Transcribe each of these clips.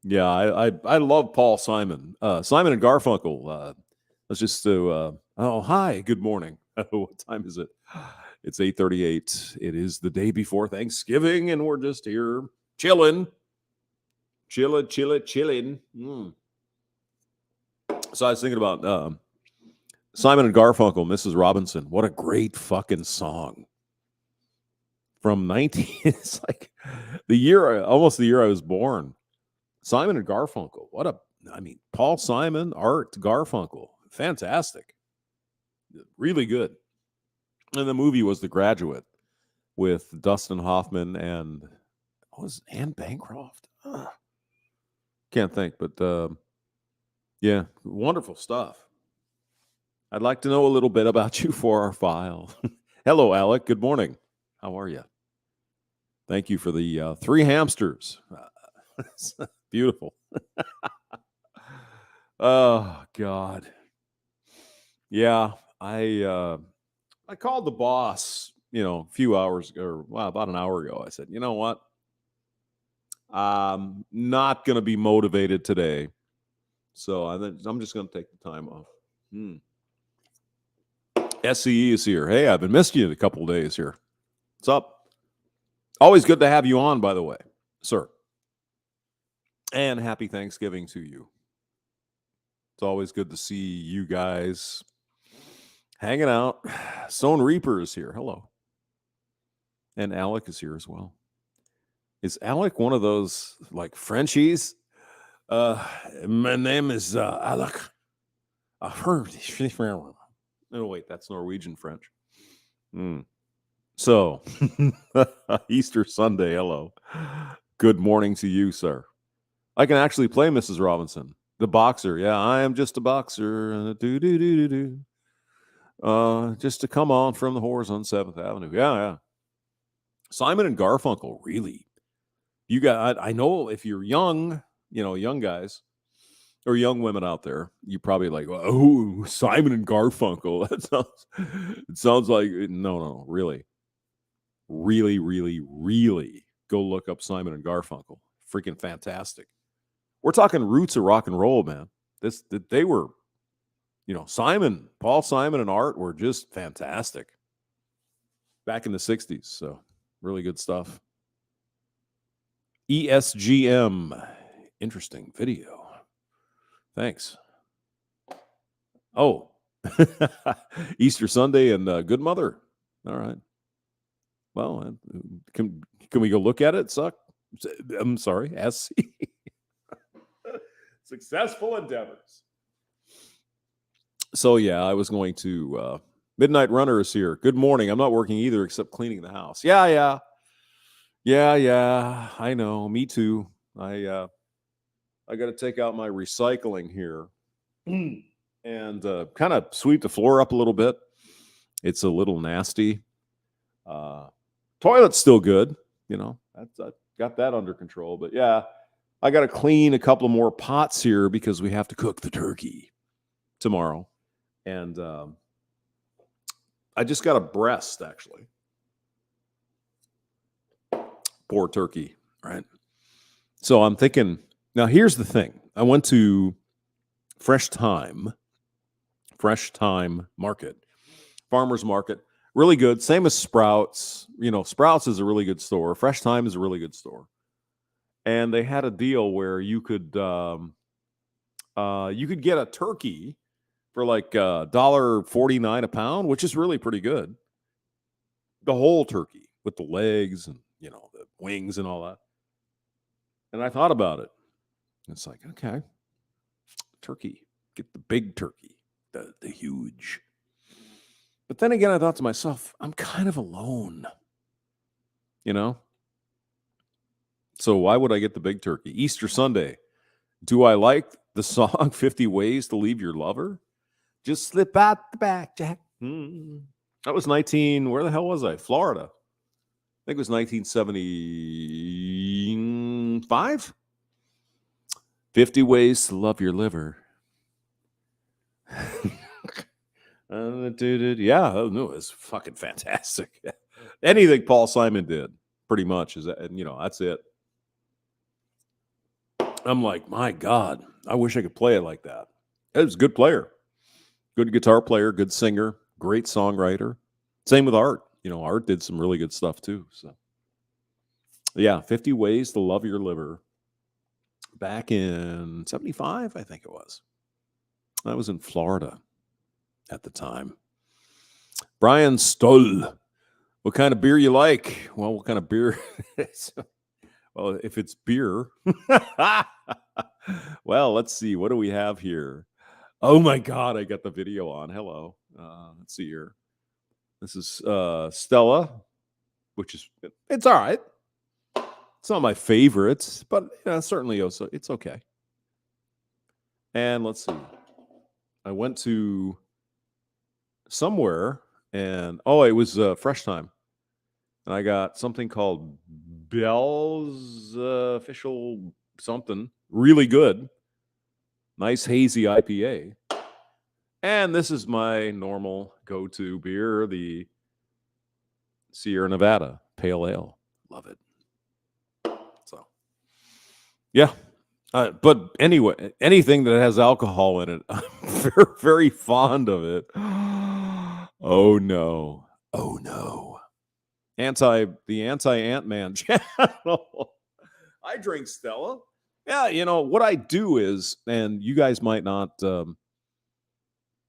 Yeah, I love Paul Simon. Simon and Garfunkel. Let's just do. Oh, hi. Good morning. What time is it? It's 8:38. It is the day before Thanksgiving, and we're just here chilling, chilling. So I was thinking about Simon and Garfunkel, Mrs. Robinson. What a great fucking song from 19. It's like almost the year I was born. Simon and Garfunkel. Paul Simon, Art Garfunkel. Fantastic. Really good. And the movie was The Graduate with Dustin Hoffman and was Anne Bancroft? Can't think, but yeah, wonderful stuff. I'd like to know a little bit about you for our file. Hello, Alec. Good morning. How are you? Thank you for the 3 hamsters. Beautiful. Oh God. Yeah, I called the boss, a few hours ago, or about an hour ago. I said, you know what? I'm not going to be motivated today, so I'm just going to take the time off. SCE is here. Hey, I've been missing you a couple of days here. What's up? Always good to have you on, by the way, sir. And happy Thanksgiving to you. It's always good to see you guys hanging out. Stone Reaper is here. Hello. And Alec is here as well. Is Alec one of those like Frenchies? My name is Alec. I heard. Oh, wait, that's Norwegian French. So, Easter Sunday. Hello. Good morning to you, sir. I can actually play Mrs. Robinson, the boxer. Yeah, I am just a boxer. Just to come on from the whores on 7th Avenue. Yeah. Simon and Garfunkel, really. You got, I know if you're young, young guys or young women out there, you probably like, oh, Simon and Garfunkel. It sounds like, no, really. Really, really, really go look up Simon and Garfunkel. Freaking fantastic. We're talking roots of rock and roll, man. They were, Paul Simon and Art were just fantastic back in the 60s. So really good stuff. ESGM. Interesting video. Thanks. Oh, Easter Sunday and Good Mother. All right. Well, can we go look at it? I'm sorry, SC. Successful endeavors. So yeah, I was going to Midnight Runner is here. Good morning. I'm not working either except cleaning the house. Yeah. I know. Me too. I got to take out my recycling here and kind of sweep the floor up a little bit. It's a little nasty. Toilet's still good. I got that under control. But yeah, I got to clean a couple of more pots here because we have to cook the turkey tomorrow. And I just got a breast, actually. Poor turkey, right? So I'm thinking, now here's the thing. I went to Fresh Time Market, Farmer's Market. Really good. Same as Sprouts. Sprouts is a really good store. Fresh Time is a really good store. And they had a deal where you could get a turkey for like $1.49 a pound, which is really pretty good. The whole turkey with the legs and the wings and all that. And I thought about it. It's like, okay, turkey, get the big turkey, the huge. But then again, I thought to myself, I'm kind of alone, So why would I get the big turkey? Easter Sunday. Do I like the song 50 Ways to Leave Your Lover? Just slip out the back, Jack. That was where the hell was I? Florida. I think it was 1975. 50 Ways to Love Your Liver. Yeah, no, it's fucking fantastic. Anything Paul Simon did, pretty much, is that, that's it. I'm like, my God, I wish I could play it like that. It was a good player, good guitar player, good singer, great songwriter. Same with Art. Art did some really good stuff too. So, yeah, 50 Ways to Love Your Liver. Back in 75, I think it was. I was in Florida at the time. Brian Stoll. What kind of beer you like? Well, what kind of beer? Well, if it's beer. Well, let's see. What do we have here? Oh my God, I got the video on. Hello. Let's see here. This is Stella, which is, it's all right. It's not my favorite, but certainly also it's okay. And let's see. I went to somewhere and it was Fresh Time. And I got something called Bell's Official something. Really good. Nice hazy IPA. And this is my normal go-to beer, the Sierra Nevada Pale Ale. Love it. So, yeah. But anyway, anything that has alcohol in it, I'm very, very fond of it. Oh no. Oh no. The anti-Ant-Man channel. I drink Stella. Yeah, what I do is, and you guys might not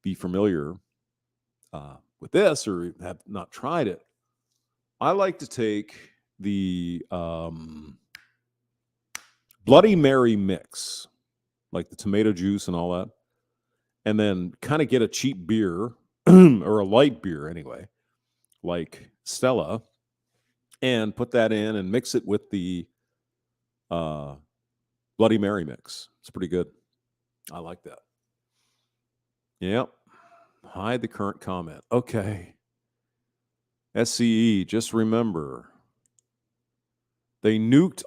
be familiar with this or have not tried it. I like to take the Bloody Mary mix, like the tomato juice and all that, and then kind of get a cheap beer or a light beer anyway, like Stella, and put that in and mix it with the Bloody Mary mix. It's pretty good. I like that. Yep. Hide the current comment. Okay. SCE, just remember. They nuked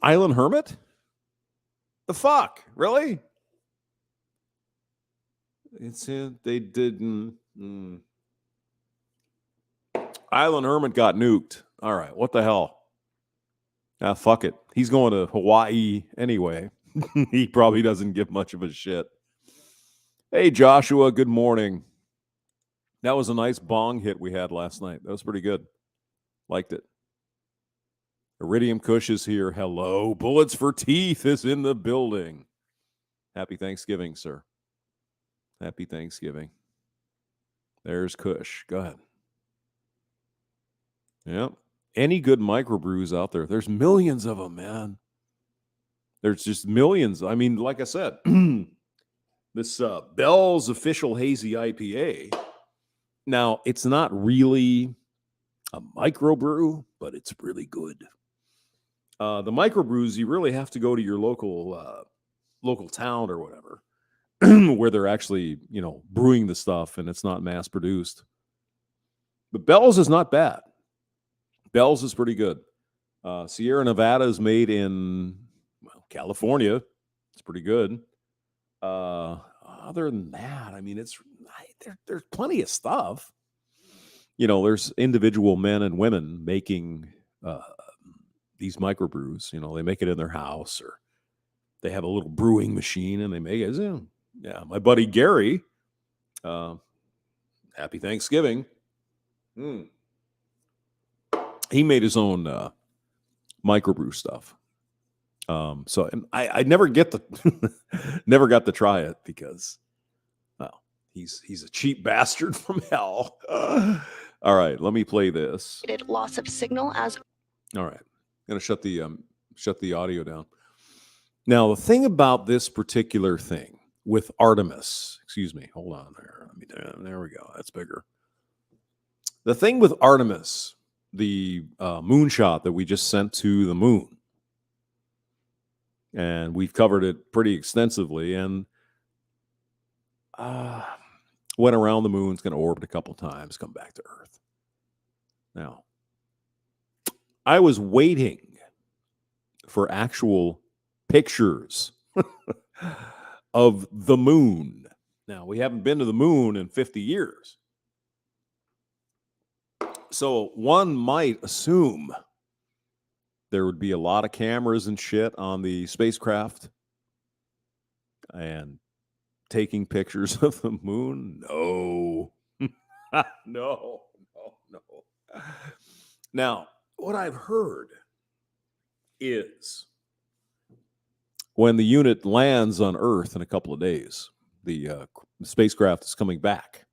Island Hermit? The fuck? Really? They didn't. Island Hermit got nuked. All right, what the hell? Ah, fuck it. He's going to Hawaii anyway. He probably doesn't give much of a shit. Hey, Joshua, good morning. That was a nice bong hit we had last night. That was pretty good. Liked it. Iridium Kush is here. Hello. Bullets for Teeth is in the building. Happy Thanksgiving, sir. Happy Thanksgiving. There's Kush. Go ahead. Yep. Any good microbrews out there? There's millions of them, man. There's just millions. I mean, like I said, this Bell's Official Hazy IPA. Now, it's not really a microbrew, but it's really good. The microbrews, you really have to go to your local town or whatever, where they're actually, brewing the stuff and it's not mass produced. But Bell's is not bad. Bell's is pretty good. Sierra Nevada is made in California. It's pretty good. Other than that, I mean, there's plenty of stuff. There's individual men and women making these microbrews. They make it in their house or they have a little brewing machine and they make it. Yeah, my buddy Gary, happy Thanksgiving. He made his own microbrew stuff. So I never never got to try it because, well, he's a cheap bastard from hell. All right, let me play this. Loss of signal as. All right, I'm gonna shut the audio down. Now, the thing about this particular thing with Artemis, excuse me, hold on there. There we go. That's bigger. The thing with Artemis, the moonshot that we just sent to the moon, and we've covered it pretty extensively, and went around the moon. It's going to orbit a couple times, come back to Earth. Now, I was waiting for actual pictures of the moon. Now, we haven't been to the moon in 50 years. So one might assume there would be a lot of cameras and shit on the spacecraft and taking pictures of the moon. No. No. Now, what I've heard is when the unit lands on Earth in a couple of days, the spacecraft is coming back.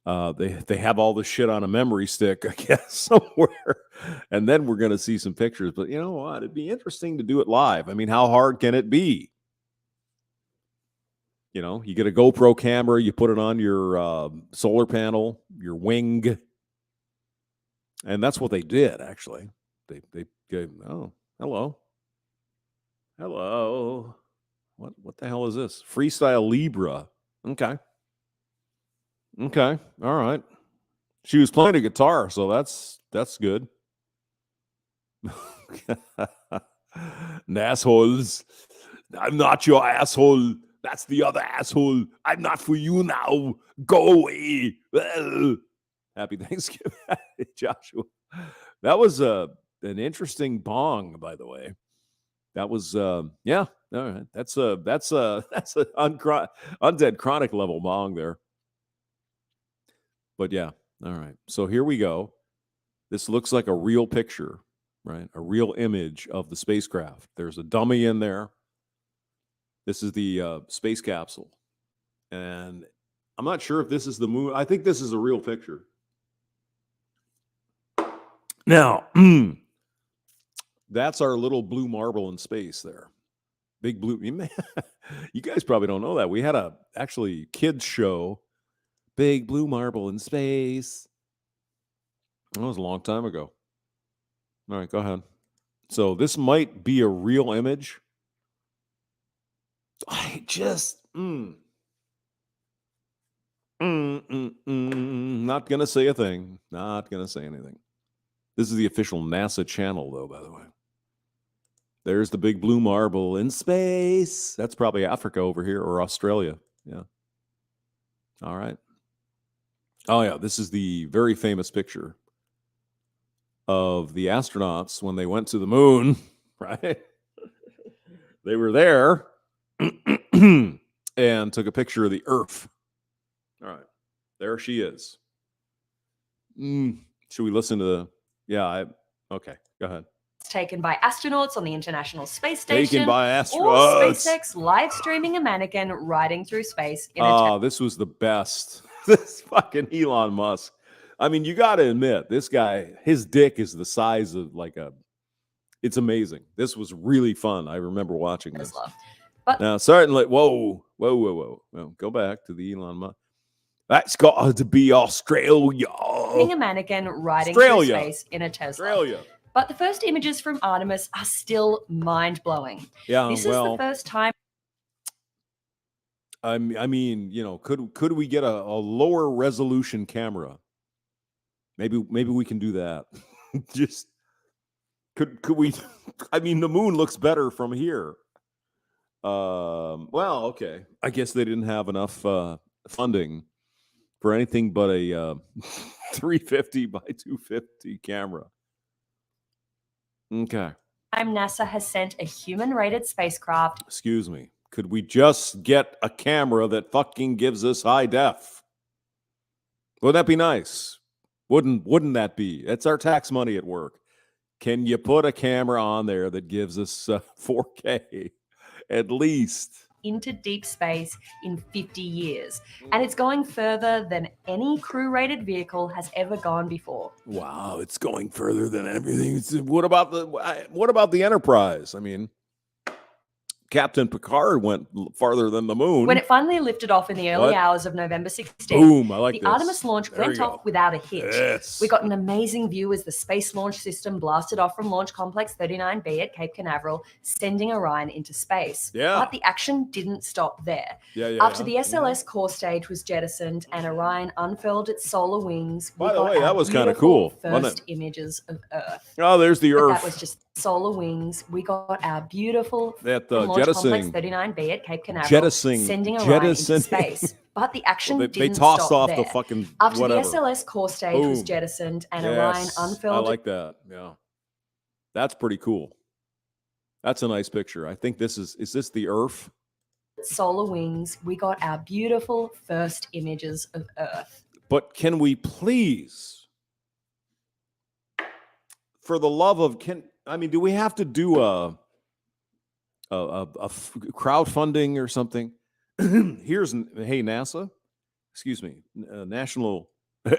They have all the shit on a memory stick, I guess, somewhere, and then we're going to see some pictures. But you know what? It'd be interesting to do it live. I mean, how hard can it be? You know, you get a GoPro camera, you put it on your solar panel, your wing, and that's what they did. Actually, they gave. Oh, hello. What the hell is this? Freestyle Libra. Okay. All right. She was playing a guitar, so that's good. Assholes. I'm not your asshole. That's the other asshole. I'm not for you now. Go away. Well, happy Thanksgiving, Joshua. That was an interesting bong, by the way. That was yeah. All right. That's a Undead Chronic level bong there. But yeah, all right. So here we go. This looks like a real picture, right? A real image of the spacecraft. There's a dummy in there. This is the space capsule. And I'm not sure if this is the moon. I think this is a real picture. Now, that's our little blue marble in space there. Big blue. You guys probably don't know that. We had a actually kids show, Big Blue Marble in Space. That was a long time ago. All right, go ahead. So this might be a real image. I just not gonna say a thing. Not gonna say anything. This is the official NASA channel, though, by the way. There's the big blue marble in space. That's probably Africa over here or Australia. Yeah. All right. Oh, yeah. This is the very famous picture of the astronauts when they went to the moon, right? They were there and took a picture of the Earth. All right. There she is. Should we listen to the... Yeah, okay. Go ahead. Taken by astronauts on the International Space Station. Taken by astronauts. Or SpaceX live streaming a mannequin riding through space in a this was the best. This fucking Elon Musk. I mean, you got to admit, this guy, his dick is the size of like a... It's amazing. This was really fun. I remember watching this. But now, certainly... Whoa. Well, go back to the Elon Musk. That's got to be Australia. Being a mannequin riding through space in a Tesla. Australia. But the first images from Artemis are still mind-blowing. Yeah, this is the first time. I mean, you know, could we get a lower resolution camera? Maybe we can do that. Just could we? I mean, the moon looks better from here. Well, okay. I guess they didn't have enough funding for anything but a 350 by 250 camera. Okay. NASA has sent a human-rated spacecraft. Excuse me. Could we just get a camera that fucking gives us high def? Would that be nice? Wouldn't that be? It's our tax money at work. Can you put a camera on there that gives us 4K at least? Into deep space in 50 years. And it's going further than any crew-rated vehicle has ever gone before. Wow, it's going further than everything. What about the Enterprise? I mean, Captain Picard went farther than the moon. When it finally lifted off in the early hours of November 16th, boom, I like the Artemis launch went off without a hitch. Yes. We got an amazing view as the Space Launch System blasted off from Launch Complex 39B at Cape Canaveral, sending Orion into space. Yeah. But the action didn't stop there. After the SLS core stage was jettisoned and Orion unfurled its solar wings, by the way, that was kind of cool. First images of Earth. Oh, there's the Earth. That was just solar wings. We got our beautiful jettisoning Complex 39B at Cape Canaveral, sending Orion into space. But the action they tossed stop off there. the fucking After whatever. the SLS core stage was jettisoned and Orion unfurled. I like that. Yeah. That's pretty cool. That's a nice picture. I think this is this the Earth? Solar wings, we got our beautiful first images of Earth. But can we please, for the love of, do we have to do a crowdfunding or something? Hey, NASA, excuse me, National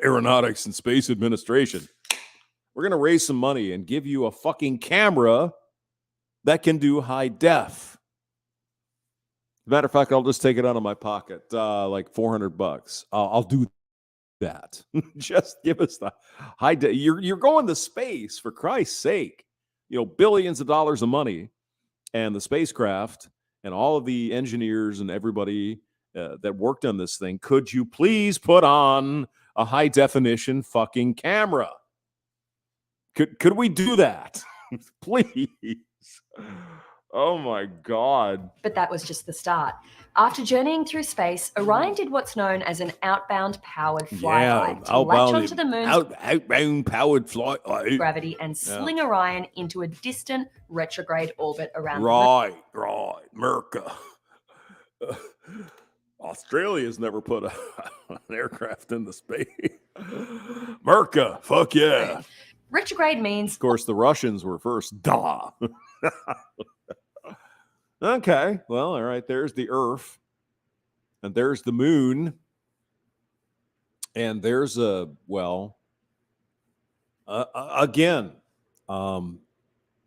Aeronautics and Space Administration. We're going to raise some money and give you a fucking camera that can do high def. Matter of fact, I'll just take it out of my pocket, like $400. I'll do that. Just give us the high def. You're going to space, for Christ's sake. Billions of dollars of money, and the spacecraft and all of the engineers and everybody that worked on this thing. Could you please put on a high definition fucking camera? Could we do that? Please. Oh my God. But that was just the start. After journeying through space, Orion did what's known as an outbound powered flyby to latch onto the moon's outbound powered flight. gravity and sling Orion into a distant retrograde orbit around Right. Merca. Australia's never put an aircraft into space. Merca, fuck yeah. Retrograde means, of course, the Russians were first. Duh. Okay, well, all right. There's the Earth, and there's the moon, and there's again,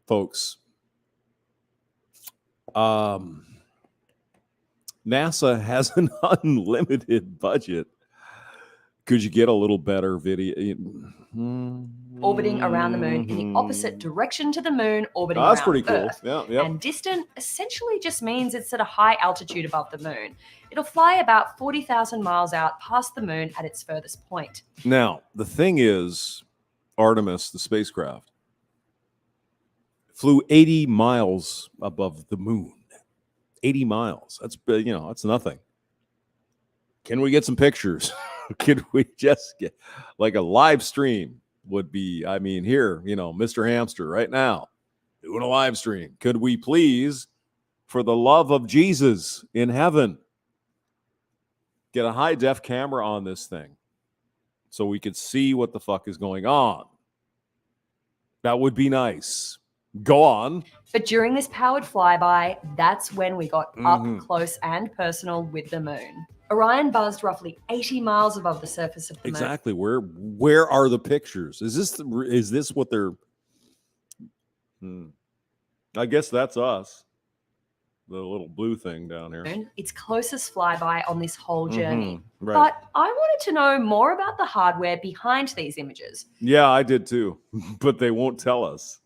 folks. NASA has an unlimited budget. Could you get a little better video? orbiting around the moon in the opposite direction to the moon, orbiting That's around pretty cool. Earth. Yeah. And distant essentially just means it's at a high altitude above the moon. It'll fly about 40,000 miles out past the moon at its furthest point. Now, the thing is, Artemis, the spacecraft, flew 80 miles above the moon. 80 miles. That's nothing. Can we get some pictures? Could we just get like a live stream? Would be, here, Mr. Hamster right now doing a live stream. Could we please, for the love of Jesus in heaven, get a high def camera on this thing so we could see what the fuck is going on? That would be nice. Go on. But during this powered flyby, that's when we got up close and personal with the moon. Orion buzzed roughly 80 miles above the surface of the moon. Exactly. Where are the pictures? Is this what they're? I guess that's us. The little blue thing down here. Its closest flyby on this whole journey. Right. But I wanted to know more about the hardware behind these images. Yeah, I did too. But they won't tell us.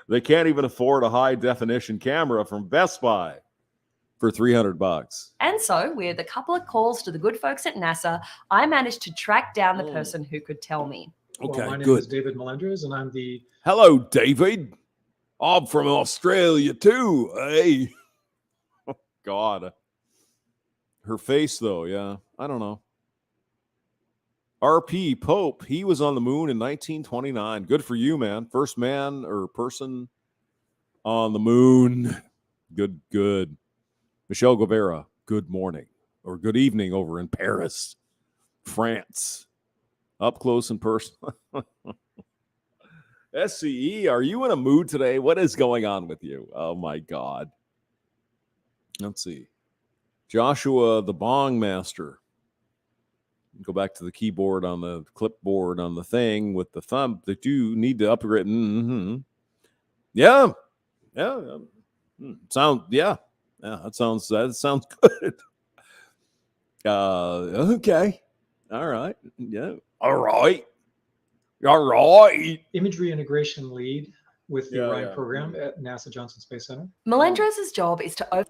They can't even afford a high definition camera from Best Buy for $300. And so, with a couple of calls to the good folks at NASA, I managed to track down the person who could tell me. Okay, my name good. is David Melendres, and I'm the... Hello, David. I'm from Australia too. Hey. Oh, God. Her face, though, yeah. I don't know. R.P. Pope, he was on the moon in 1929. Good for you, man. First man or person on the moon. Good. Michelle Guevara, good morning or good evening over in Paris, France. Up close and personal. SCE, are you in a mood today? What is going on with you? Oh, my God. Let's see. Joshua, the Bong Master. Go back to the keyboard on the clipboard on the thing with the thumb that you need to upgrade. Yeah. That sounds good. Okay. All right. Yeah. All right. Imagery integration lead with the Orion program at NASA Johnson Space Center. Melendres' job is to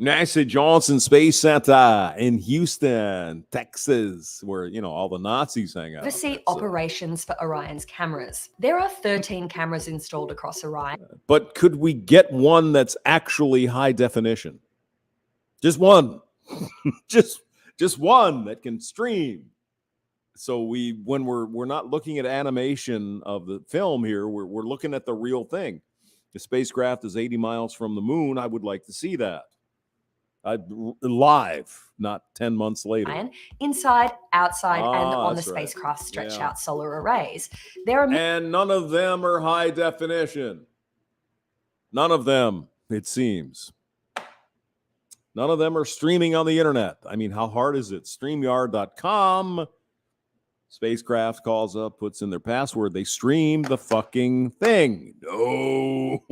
NASA Johnson Space Center in Houston, Texas, where, all the Nazis hang out. oversee operations for Orion's cameras. There are 13 cameras installed across Orion. But could we get one that's actually high definition? Just one. just one that can stream So when we're not looking at animation of the film here, we're looking at the real thing. The spacecraft is 80 miles from the moon. I would like to see that. Live, not 10 months later. Inside, outside, and on the that's right. spacecraft stretched Yeah. out solar arrays. There are And none of them are high definition. None of them, it seems. None of them are streaming on the internet. I mean, how hard is it? StreamYard.com. Spacecraft calls up, puts in their password. They stream the fucking thing. No,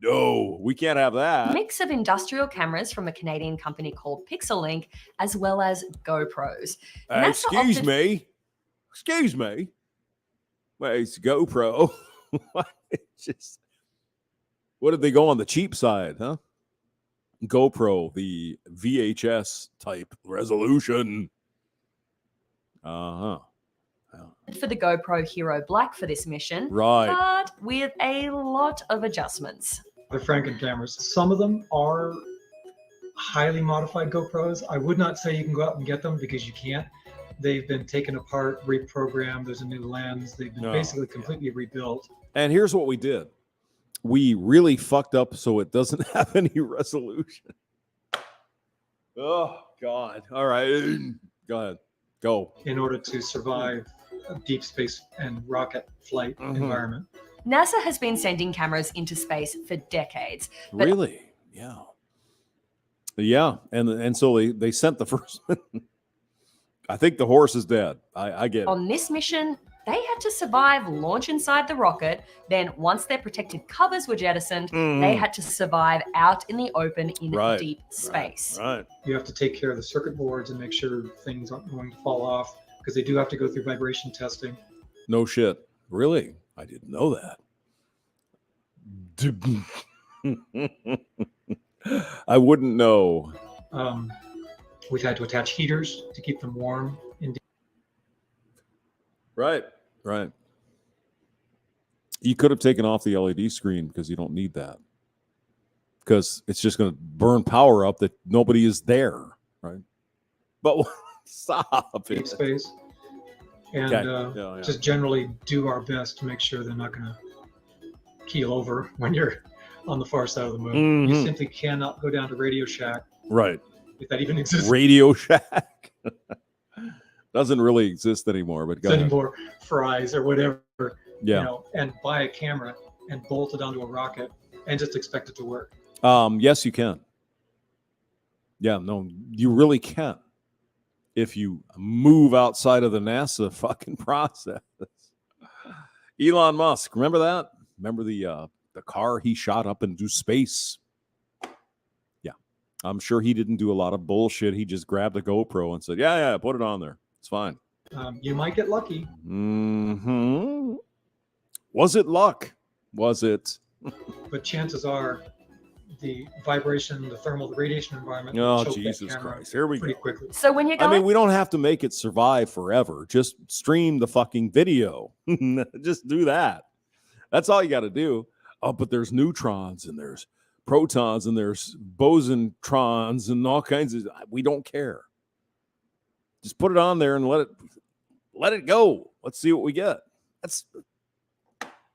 no, we can't have that. mix of industrial cameras from a Canadian company called Pixelink, as well as GoPros. NASA Excuse opted- me. Wait, it's GoPro. What did they go on the cheap side, huh? GoPro, the VHS type resolution. For the GoPro Hero Black for this mission, Right. but with a lot of adjustments. The Franken cameras. Some of them are highly modified GoPros. I would not say you can go out and get them because you can't. They've been taken apart, reprogrammed. There's a new lens. They've been basically completely rebuilt. And here's what we did. We really fucked up so it doesn't have any resolution. Oh, God. All right. Go ahead. Go. In order to survive a deep space and rocket flight environment. NASA has been sending cameras into space for decades. But Really? Yeah. Yeah. And so they sent the first one. I think the horse is dead. I get it. on this mission, they had to survive launch inside the rocket. Then, once their protective covers were jettisoned, they had to survive out in the open in Right. deep space. Right. You have to take care of the circuit boards and make sure things aren't going to fall off because they do have to go through vibration testing. No shit. Really? I didn't know that. I wouldn't know. We've had to attach heaters to keep them warm. Right. Right. You could have taken off the LED screen because you don't need that. Because it's just going to burn power up that nobody is there. Right. But stop Deep it. space. And Yeah. just generally do our best to make sure they're not going to keel over when you're on the far side of the moon. You Mhm. simply cannot go down to Radio Shack, Right. if that even exists Radio Shack. Doesn't really exist anymore, but go ahead. anymore, fries or whatever, Yeah. and buy a camera and bolt it onto a rocket and just expect it to work. Yes, you can. Yeah, no, you really can. If you move outside of the NASA fucking process. Elon Musk, remember that? Remember the car he shot up into space? Yeah. I'm sure he didn't do a lot of bullshit. He just grabbed a GoPro and said, yeah, put it on there. It's fine. You might get lucky, Hmm. Was it luck? Was it? but chances are the vibration, the thermal, the radiation environment will Oh, choke that Jesus camera Christ. Here we pretty go. quickly. So when you're I going, mean, we don't have to make it survive forever. Just stream the fucking video. Just do that. That's all you got to do. Oh, but there's neutrons and there's protons and there's bosontrons and all kinds of. We don't care. Just put it on there and let it go. Let's see what we get. That's.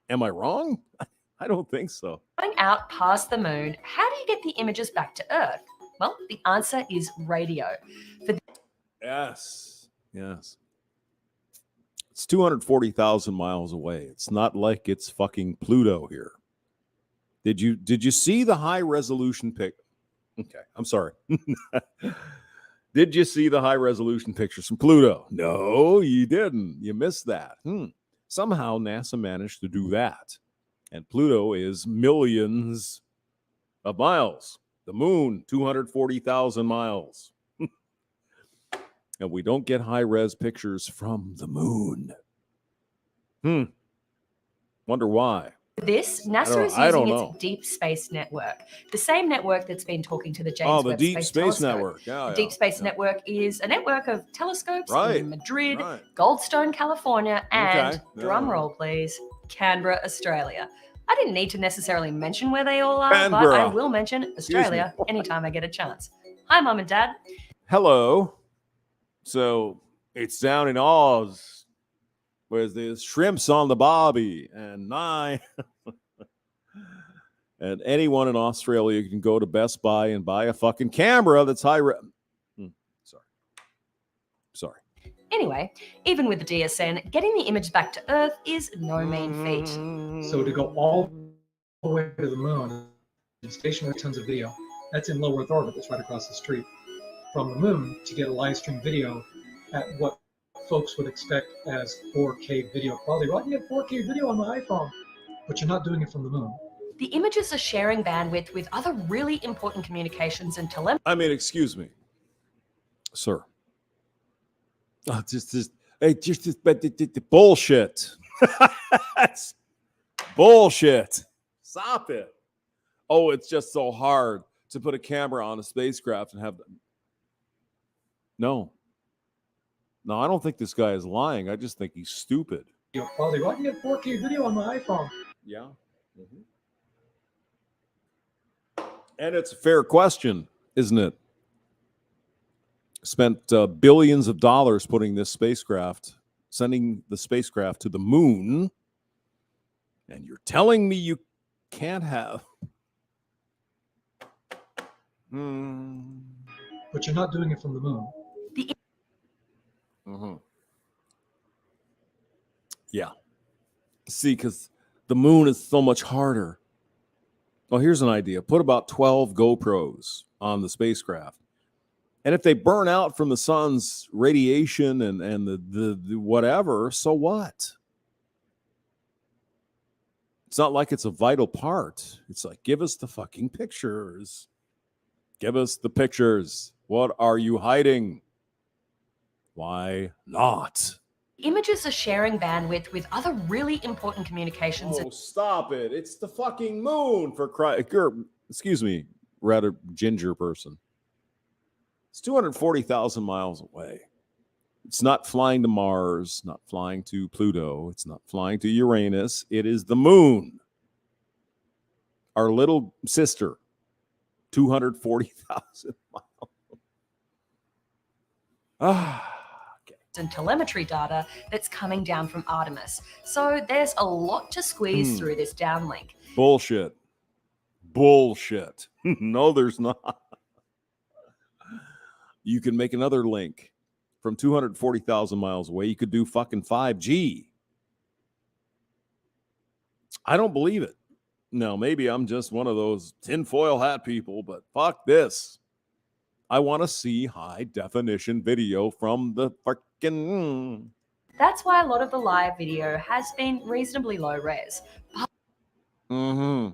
Am I wrong? I don't think so. out past the moon, how do you get the images back to Earth? Well, the answer is radio. Yes. It's 240,000 miles away. It's not like it's fucking Pluto here. Did you see the high resolution pic? Okay, I'm sorry. Did you see the high resolution pictures from Pluto? No, you didn't. You missed that. Somehow NASA managed to do that. And Pluto is millions of miles. The moon, 240,000 miles. And we don't get high-res pictures from the moon. Wonder why. For this, NASA is I don't using know. its Deep Space Network, the same network that's been talking to the James The Webb Deep Space Space Telescope. Network. Yeah, The Deep Space Network is a network of telescopes Right, in Madrid, right. Goldstone, California, and, Okay, drum yeah. roll please, Canberra, Australia. I didn't need to necessarily mention where they all are, but Canberra. I will mention Australia anytime I get a chance. Hi, Mum and Dad. Hello. So It's down in Oz, where there's shrimps on the bobby, and nine. And anyone in Australia can go to Best Buy and buy a fucking camera that's Sorry. Anyway, even with the DSN, getting the image back to Earth is no mean feat. So to go all the way to the moon, and stationary tons of video, that's in low Earth orbit, that's right across the street from the moon, to get a live stream video at what folks would expect as 4K video quality. Well, I can get 4K video on my iPhone, but you're not doing it from the moon. The images are sharing bandwidth with other really important communications and telemetry. I mean, excuse me, sir. Bullshit. That's bullshit. Stop it. Oh, it's just so hard to put a camera on a spacecraft and have them. No, I don't think this guy is lying. I just think he's stupid. Video quality. Well, I can get 4K video on my iPhone. Yeah. Mm-hmm. And it's a fair question, isn't it? Spent billions of dollars putting this spacecraft, sending the spacecraft to the moon, and you're telling me you can't have. But you're not doing it from the moon. Mm-hmm. Yeah. See, because the moon is so much harder. Well, here's an idea. Put about 12 GoPros on the spacecraft. And if they burn out from the sun's radiation and the whatever, so what? It's not like it's a vital part. It's like, give us the fucking pictures. Give us the pictures. What are you hiding? Why not? Images are sharing bandwidth with other really important communications. Oh, stop it. It's the fucking moon for Christ. Excuse me, rather ginger person. It's 240,000 miles away. It's not flying to Mars, not flying to Pluto. It's not flying to Uranus. It is the moon. Our little sister, 240,000 miles. And telemetry data that's coming down from Artemis. So there's a lot to squeeze through this downlink. Bullshit. No, there's not. You can make another link from 240,000 miles away. You could do fucking 5G. I don't believe it. No, maybe I'm just one of those tinfoil hat people, but fuck this. I want to see high definition video from the fucking. That's why a lot of the live video has been reasonably low res. Really?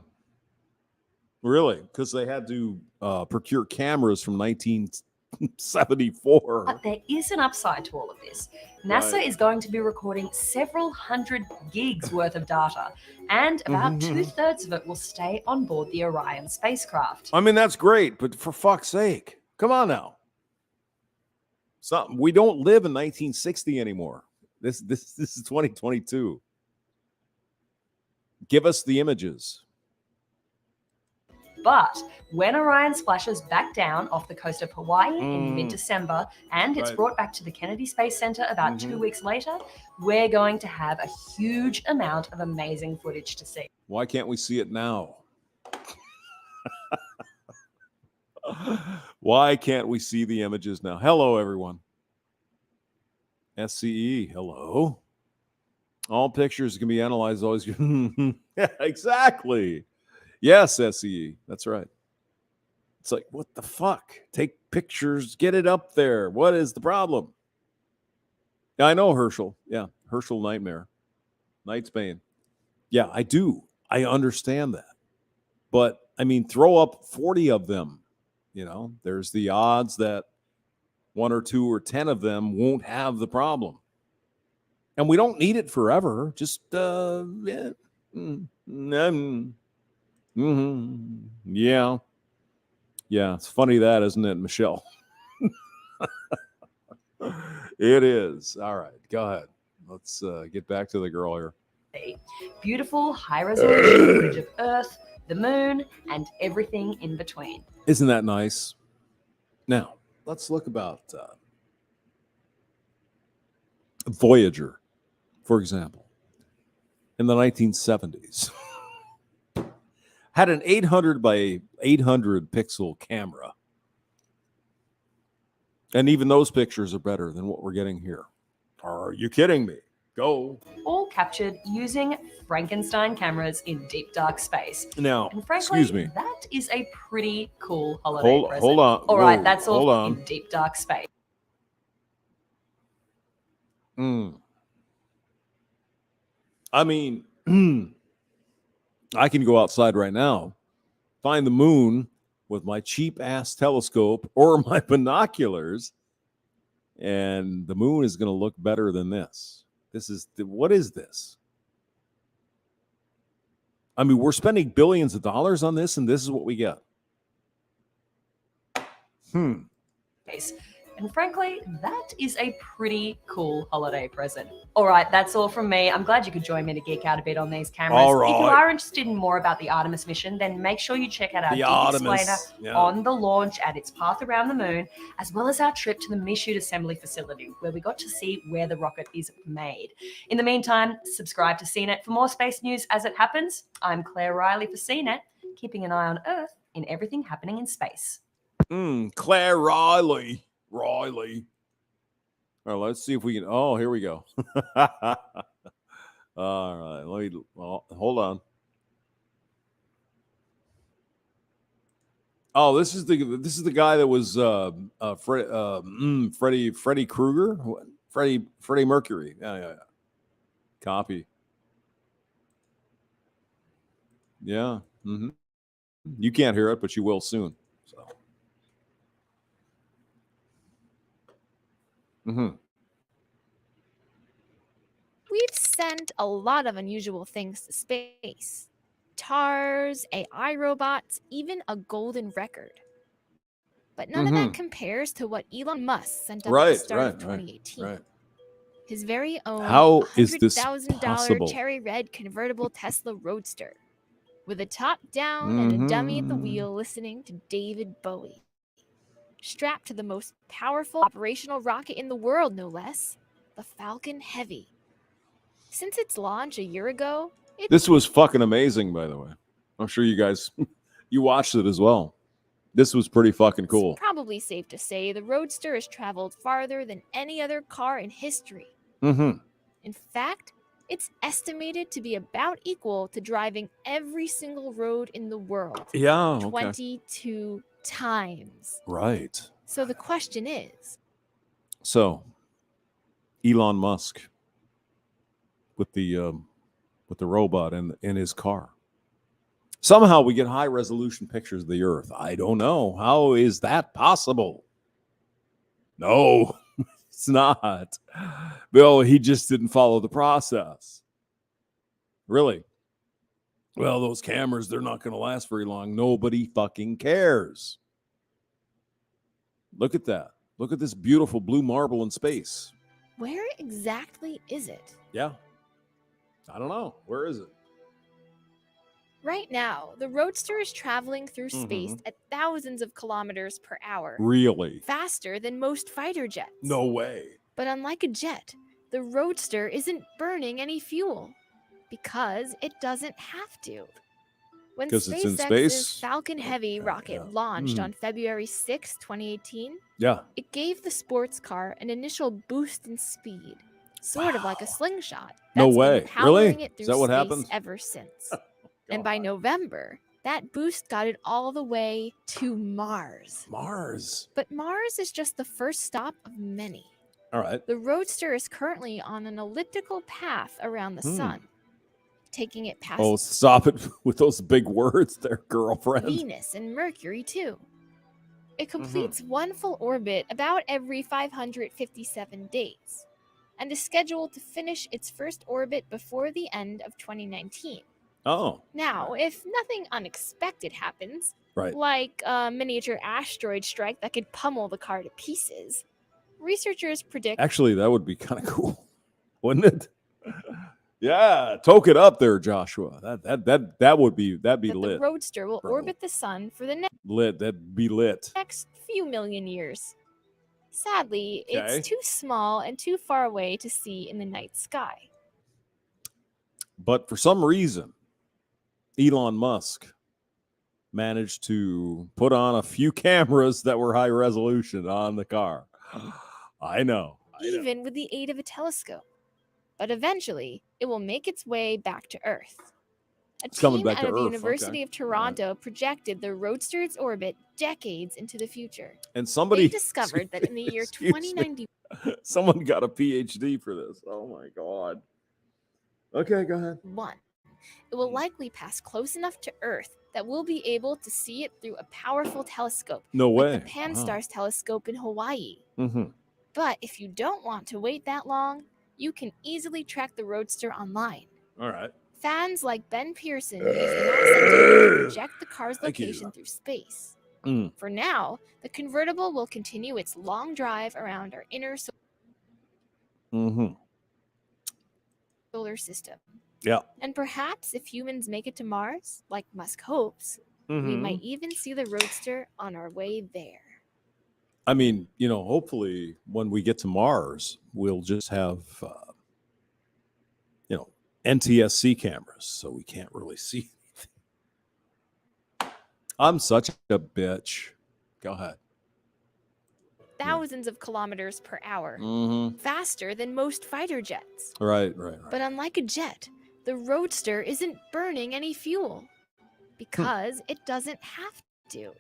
Because they had to procure cameras from 1974. But there is an upside to all of this. NASA is going to be recording several hundred gigs worth of data, and about 2/3 of it will stay on board the Orion spacecraft. I mean, that's great, but for fuck's sake. Come on now. We don't live in 1960 anymore. This is 2022. Give us the images. But when Orion splashes back down off the coast of Hawaii in mid-December and it's brought back to the Kennedy Space Center about 2 weeks later, we're going to have a huge amount of amazing footage to see. Why can't we see it now? Why can't we see the images now? Hello, everyone. SCE, hello. All pictures can be analyzed always. Yeah, exactly. Yes, SCE. That's right. It's like, what the fuck? Take pictures, get it up there. What is the problem? Yeah, I know Herschel. Yeah, Herschel Nightmare. Night's Bane. Yeah, I do. I understand that. But, I mean, throw up 40 of them. You know, there's the odds that 1 or 2 or 10 of them won't have the problem. And we don't need it forever. Just, yeah. Yeah. Yeah, it's funny that, isn't it, Michelle? It is. All right, go ahead. Let's get back to the girl here. Beautiful, high-resolution footage of Earth, the moon, and everything in between. Isn't that nice? Now, let's look about Voyager, for example, in the 1970s, had an 800 by 800 pixel camera. And even those pictures are better than what we're getting here. Are you kidding me? Go. All captured using Frankenstein cameras in deep dark space. Now, And frankly, excuse me. that is a pretty cool holiday present. Hold on. All right, Whoa, that's all hold on. in deep dark space. I mean, I can go outside right now, find the moon with my cheap ass telescope or my binoculars, and the moon is going to look better than this. What is this? I mean, we're spending billions of dollars on this, and this is what we get. And frankly, that is a pretty cool holiday present. All right, that's all from me. I'm glad you could join me to geek out a bit on these cameras. All right. If you are interested in more about the Artemis mission, then make sure you check out our The geek Artemis, explainer on the launch and its path around the moon, as well as our trip to the Michoud Assembly Facility, where we got to see where the rocket is made. In the meantime, subscribe to CNET for more space news as it happens. I'm Claire Riley for CNET, keeping an eye on Earth in everything happening in space. Claire Riley. All right, let's see if we can. Oh, here we go. All right, hold on. Oh, this is the guy that was Freddy Krueger, Freddie Mercury. Yeah. Copy. Yeah. You can't hear it, but you will soon. So. We've sent a lot of unusual things to space. TARS, AI robots, even a golden record. But none of that compares to what Elon Musk sent up at the start of 2018. Right. His very own How is this $100,000 possible? cherry red convertible Tesla Roadster, with a top down and a dummy at the wheel listening to David Bowie. Strapped to the most powerful operational rocket in the world, no less, the Falcon Heavy. Since its launch a year ago, This was fucking amazing, by the way. I'm sure you guys, you watched it as well. This was pretty fucking cool. It's probably safe to say the Roadster has traveled farther than any other car in history. In fact, it's estimated to be about equal to driving every single road in the world. Yeah. Okay. 22 times. Right. So the question is, So, Elon Musk with the robot in his car. Somehow we get high resolution pictures of the Earth. I don't know. How is that possible? No, it's not. Bill, he just didn't follow the process. Really? Well, those cameras, they're not going to last very long. Nobody fucking cares. Look at that. Look at this beautiful blue marble in space. where exactly is it? Yeah. I don't know. Where is it? Right now, the Roadster is traveling through space at thousands of kilometers per hour, Really? faster than most fighter jets. No way. But unlike a jet, the Roadster isn't burning any fuel because it doesn't have to. When 'Cause it's in SpaceX's space? Falcon Heavy rocket launched on February 6, 2018, Yeah. it gave the sports car an initial boost in speed, sort of like a slingshot. No That's been way. powering Really? it Is through that what space happened? ever since. And by November, that boost got it all the way to Mars. Mars. But Mars is just the first stop of many. All right. The Roadster is currently on an elliptical path around the sun, taking it past Oh, stop it with those big words there, girlfriend. Venus and Mercury too. It completes one full orbit about every 557 days, and is scheduled to finish its first orbit before the end of 2019. Oh, Now, if nothing unexpected happens, right. like a miniature asteroid strike that could pummel the car to pieces, researchers predict Actually, that would be kind of cool, wouldn't it? Yeah, toke it up there, Joshua. That would be that lit. the Roadster will bro. orbit the sun for the Lit. That'd be lit. next few million years. Sadly, Okay. it's too small and too far away to see in the night sky. But for some reason, Elon Musk managed to put on a few cameras that were high resolution on the car. I know. Even with the aid of a telescope. But eventually, it will make its way back to Earth. A It's coming team back out to of the Earth, University okay. of Toronto projected the Roadster's orbit decades into the future. And somebody They discovered that in the year excuse me. 2091, Someone got a PhD for this. Oh my God. Okay, go ahead. it will likely pass close enough to Earth that we'll be able to see it through a powerful telescope, No way. like the Pan-STARRS telescope in Hawaii. Mm-hmm. But if you don't want to wait that long, you can easily track the Roadster online. All right. Fans like Ben Pearson use NASA data to project the car's Thank you. location through space. Mm. For now, the convertible will continue its long drive around our inner Mm-hmm. solar system. Yeah. And perhaps if humans make it to Mars, like Musk hopes, we Mhm. might even see the Roadster on our way there. I mean, hopefully when we get to Mars, we'll just have, NTSC cameras, so we can't really see anything. I'm such a bitch. Go ahead. Thousands of kilometers per hour, Mm-hmm. faster than most fighter jets. Right. But unlike a jet, the Roadster isn't burning any fuel because it doesn't have to.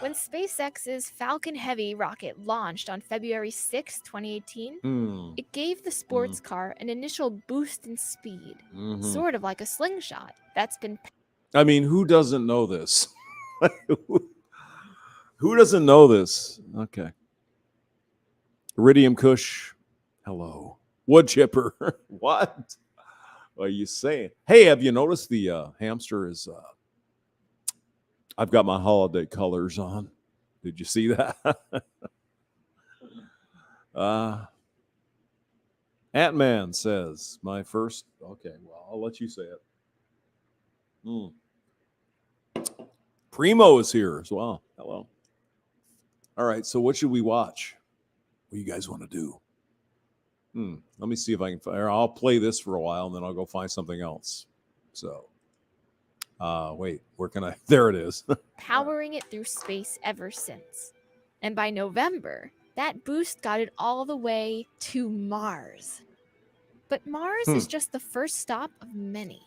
When SpaceX's Falcon Heavy rocket launched on February 6, 2018, Mm. it gave the sports car an initial boost in speed, Mhm. sort of like a slingshot that's been I mean, who doesn't know this? Who doesn't know this? Okay. Iridium Kush. Hello. Wood chipper. What are you saying? Hey, have you noticed the hamster is I've got my holiday colors on. Did you see that? Ant-Man says, my first. Okay, well, I'll let you say it. Primo is here as well. Hello. All right, so what should we watch? What do you guys want to do? Let me see if I can find. I'll play this for a while and then I'll go find something else. So, wait, where can I? There it is. powering it through space ever since. And by November, that boost got it all the way to Mars. But Mars is just the first stop of many.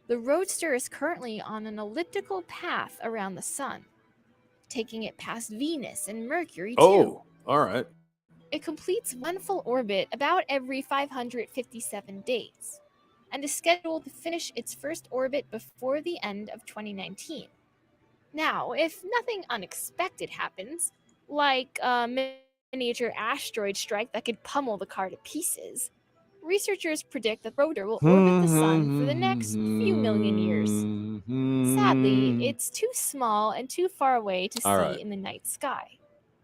The Roadster is currently on an elliptical path around the sun, taking it past Venus and Mercury too. Oh, all right. It completes one full orbit about every 557 days, and is scheduled to finish its first orbit before the end of 2019. Now, if nothing unexpected happens, like a miniature asteroid strike that could pummel the car to pieces, researchers predict that the rotor will orbit the sun for the next few million years. Sadly, it's too small and too far away to All see right. in the night sky,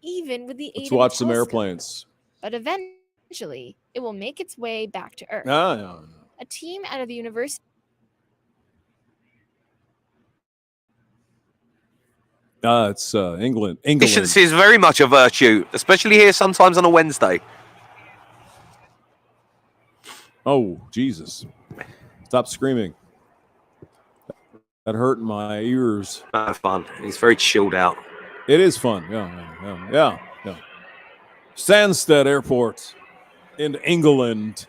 even with the aid Let's of a watch some telescope. airplanes. But eventually, it will make its way back to Earth. Yeah. A team out of the University It's England. Efficiency is very much a virtue, especially here sometimes on a Wednesday. Oh, Jesus. Stop screaming. That hurt my ears. No fun. It's very chilled out. It is fun. Yeah. Stansted Airport in England,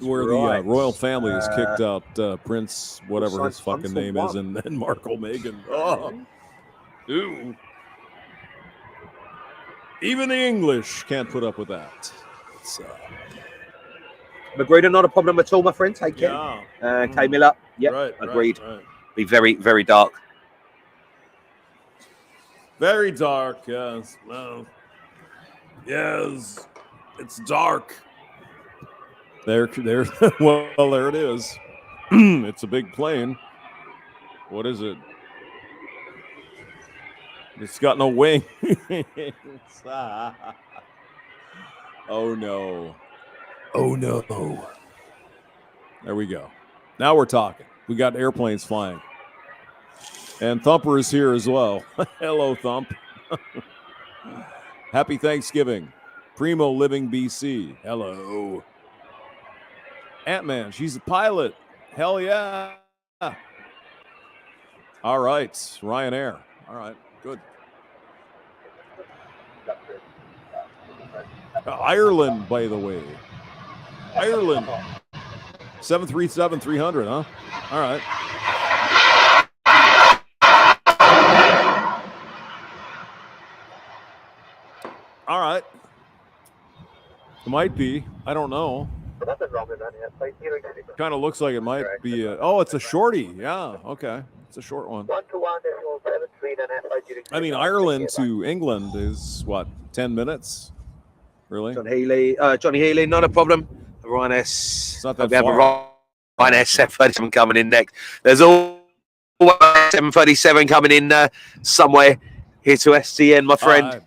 where the royal family has kicked out Prince, whatever his fucking name is, and Markle Meghan. Oh. Ew. Even the English can't put up with that. It's, Magruder, not a problem at all, my friend. Take care. yeah. K Miller. Yep, Right, agreed. right. Be very, very dark. Very dark, yes. Well, yes, it's dark. There. Well, there it is. It's a big plane. What is it? It's got no wing. Oh no. There we go. Now we're talking. We got airplanes flying. And Thumper is here as well. Hello, Thump. Happy Thanksgiving. Primo Living BC. Hello. Ant-Man, she's a pilot. Hell yeah. All right, Ryanair. All right, good. Ireland, by the way. Ireland. 737-300, huh? All right. All right. It might be. I don't know. Kind of looks like it might be. Oh, it's a shorty. Yeah. Okay. It's a short one. I mean, Ireland to England is what, 10 minutes? Really? Johnny Healy, not a problem. Ryanair. It's not that We have a far. Ryanair 737 coming in next. There's all 737 coming in somewhere here to STN, my friend.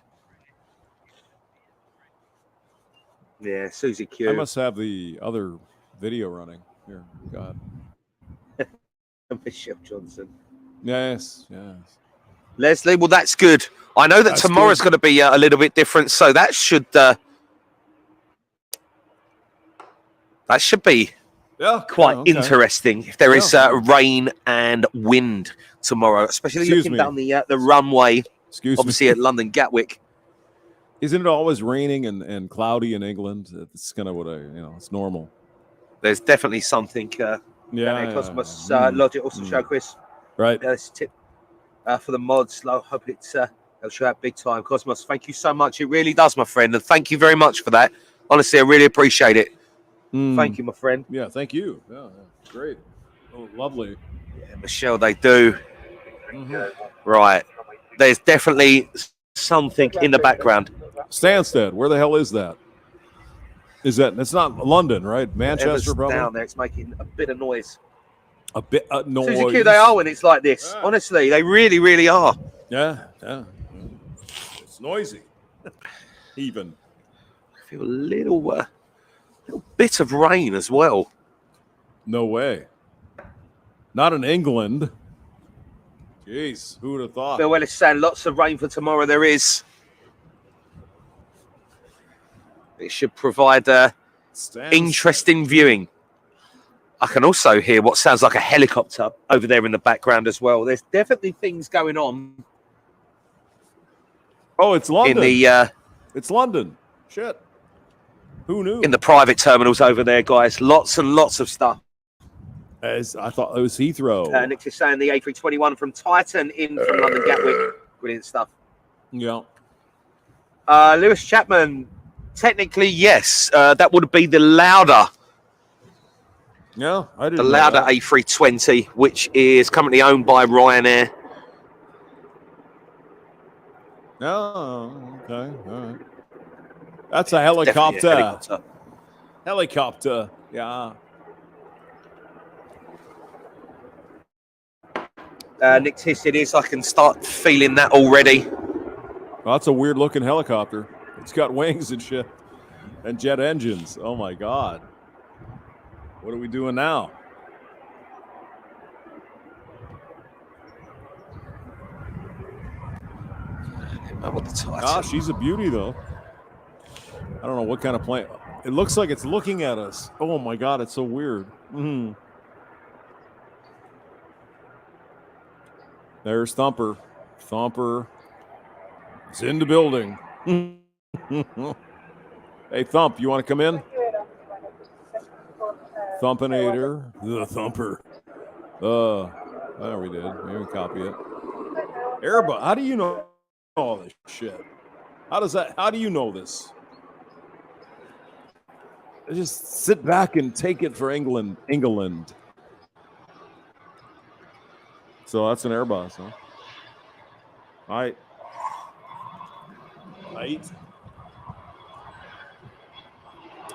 Yeah, Susie Q. I must have the other video running here. God. Michelle Johnson. Yes. Yes. Leslie, well, that's good. I know that That's tomorrow's good. going to be a little bit different, so that should be Yeah. quite yeah, okay. interesting. If there is Yeah. rain and wind tomorrow, especially Excuse looking me. down the runway, Excuse obviously me. at London Gatwick. Isn't it always raining and cloudy in England? It's kind of what it's normal. There's definitely something. Yeah. Cosmos yeah. Logic also show Chris. Right. Yeah, this tip for the mods. I hope it'll show out big time. Cosmos, thank you so much. It really does, my friend, and thank you very much for that. Honestly, I really appreciate it. Thank you, my friend. Yeah, thank you. Yeah, great. Oh, lovely. Yeah, Michelle, they do. Mhm. Right. There's definitely something in the background. Stansted, where the hell is that? Is that? It's not London, right? Manchester, Whatever's probably. down there, it's making a bit of noise. A bit noise. Susie Q, they are when it's like this. Yeah. Honestly, they really, really are. Yeah. It's noisy. Even. I feel a little bit of rain as well. No way. Not in England. Jeez, who would have thought? Bill Ellis saying lots of rain for tomorrow. There is. It should provide interesting viewing. I can also hear what sounds like a helicopter over there in the background as well. There's definitely things going on Oh, it's London. in the It's London. Shit. Who knew? in the private terminals over there, guys. Lots and lots of stuff. As I thought it was Heathrow. Nick is saying the A321 from Titan in from London Gatwick. Brilliant stuff. Yeah. Lewis Chapman, technically, yes. That would be the Lauda. Yeah, I didn't The know Lauda that. A320, which is currently owned by Ryanair. Oh, okay. All right. That's a Definitely helicopter. a helicopter. Helicopter. Yeah. Nick Tiss, it is. I can start feeling that already. Well, that's a weird looking helicopter. It's got wings and shit and jet engines. Oh my God. What are we doing now? Ah, she's a beauty though. I don't know what kind of plane. It looks like it's looking at us. Oh my God, it's so weird. Mhm. There's Thumper. Thumper is in the building. Hey, Thump, you want to come in? Thumpinator, the Thumper. There we did. Maybe copy it. Airbus, how do you know all this shit? How do you know this? Just sit back and take it for England. So that's an Airbus, huh? All right.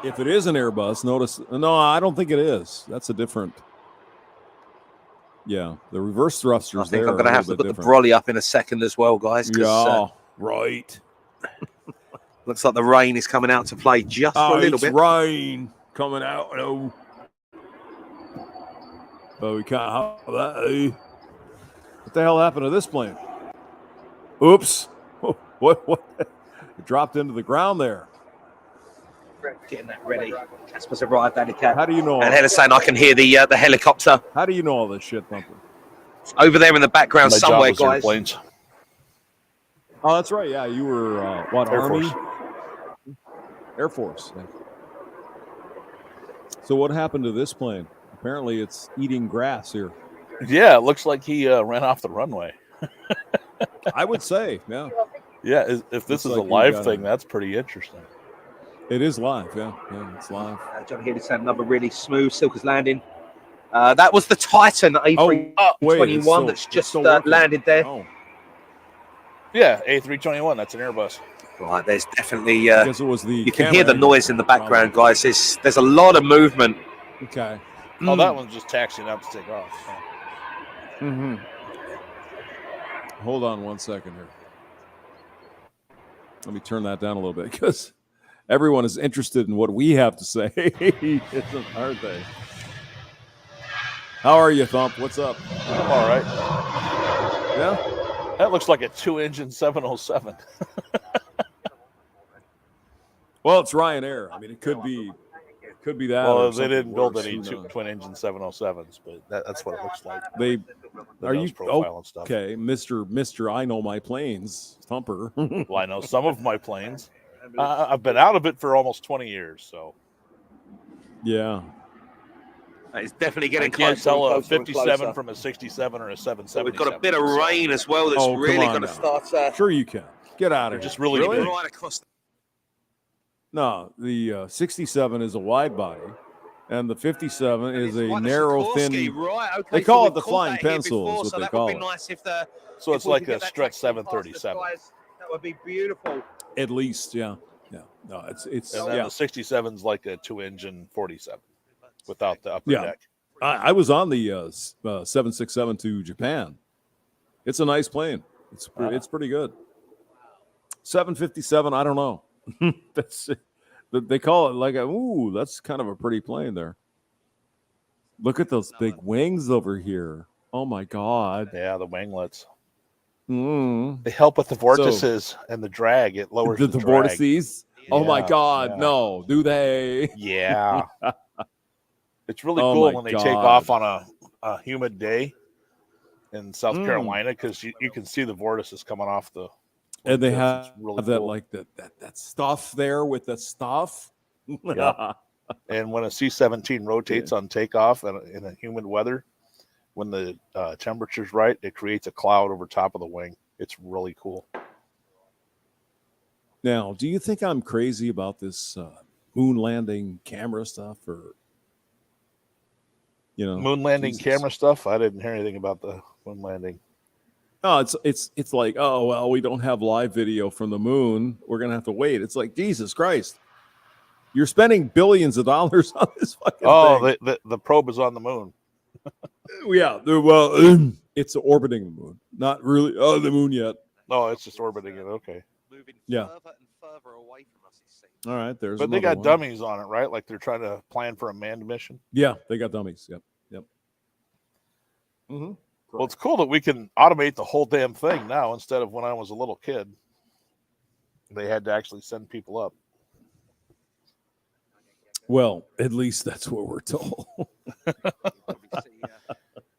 If it is an Airbus, notice. No, I don't think it is. That's a different. Yeah, the reverse thrusters. I think there I'm going to are a have to little put bit the different. brolly up in a second as well, guys. 'Cause, Yeah, right. looks like the rain is coming out to play just for a little It's bit. rain coming out. No. But we can't have that. Eh? What the hell happened to this plane? Oops. What? It dropped into the ground there. Getting that ready. Casper's arrived, Handicap. How do you know? And Hella's saying I can hear the helicopter How do you know all this shit, Thumper? it's over there in the background My job somewhere, was guys. airplanes. Oh, that's right. Yeah, you were what? Air Army? Force. Air Force. Yeah. So what happened to this plane? Apparently, it's eating grass here. Yeah, it looks like he ran off the runway. I would say, yeah, Yeah, if Looks this is a like he live got thing, it. that's pretty interesting. it is live. Yeah, it's live. John Healy saying another really smooth Silkers landing. That was the Titan A321 wait, it's still- that's it's just still working. landed there. Oh, Yeah, A321. That's an Airbus. Right, there's definitely I guess it was the. you can camera hear the angle. noise in the background, guys. There's a lot of movement. Okay. Oh, that one's just taxiing up to take off. Mm-hmm. Hold on 1 second here. Let me turn that down a little bit because everyone is interested in what we have to say, aren't they? How are you, Thump? What's up? I'm all right. Yeah. That looks like a 2-engine 707. Well, it's Ryanair. I mean, it could be that. Well, or they something didn't build worse. any Who knows? twin-engine 707s, but that's what it looks like. They The are nose you profile and stuff. okay, Mister? I know my planes, Thumper. Well, I know some of my planes. I've been out of it for almost 20 years, so Yeah. It's definitely I getting can't closer. tell and a closer and 57 closer. from a 67 or a 777. We've got a bit of rain as well. That's Oh, come really on going to now. start. Sure, you can. Get out of They're here. just really big. Right across. No, the 67 is a wide body, and the 57 is a Like the narrow, Sikorsky, thin. right, okay, They call so it the we've called flying that here pencil is before, what so they that call would be it. nice if So if it's we like could a get that Stretch taxi past the 737. guys, that would be beautiful. At least, yeah. No, it's And then yeah. the 67's like a 2-engine 47 without the upper Yeah. deck. I was on the 767 to Japan. It's a nice plane. It's pretty good. 757, I don't know. That's they call it like that's kind of a pretty plane there. Look at those big wings over here. Oh my god. Yeah, the winglets. Mm. They help with the vortices and the drag. It lowers The the drag. vortices. Oh my Yeah, god, yeah. no. Do they? Yeah. It's really Oh cool my when they take God. off on a humid day in South Mm. Carolina because you can see the vortices coming off the. And they wingtips. have It's really that cool. like that stuff there with the stuff. Yeah. And when a C-17 rotates on takeoff in a humid weather, when the temperature's right, it creates a cloud over top of the wing. It's really cool. Now, do you think I'm crazy about this moon landing camera stuff, or Moon landing Jesus. camera stuff. I didn't hear anything about the moon landing. No, it's like, oh well, we don't have live video from the moon. We're gonna have to wait. It's like, Jesus Christ, you're spending billions of dollars on this fucking thing. The probe is on the moon. Yeah, well, it's orbiting the moon, not really the moon yet. No, it's just orbiting it. Okay, Moving Yeah. further and further away from us, it seems. All right, there's. but they another got one. dummies on it, right? Like they're trying to plan for a manned mission. Yeah, they got dummies. Yep. Mm-hmm. Well, it's cool that we can automate the whole damn thing now instead of when I was a little kid. They had to actually send people up. Well, at least that's what we're told.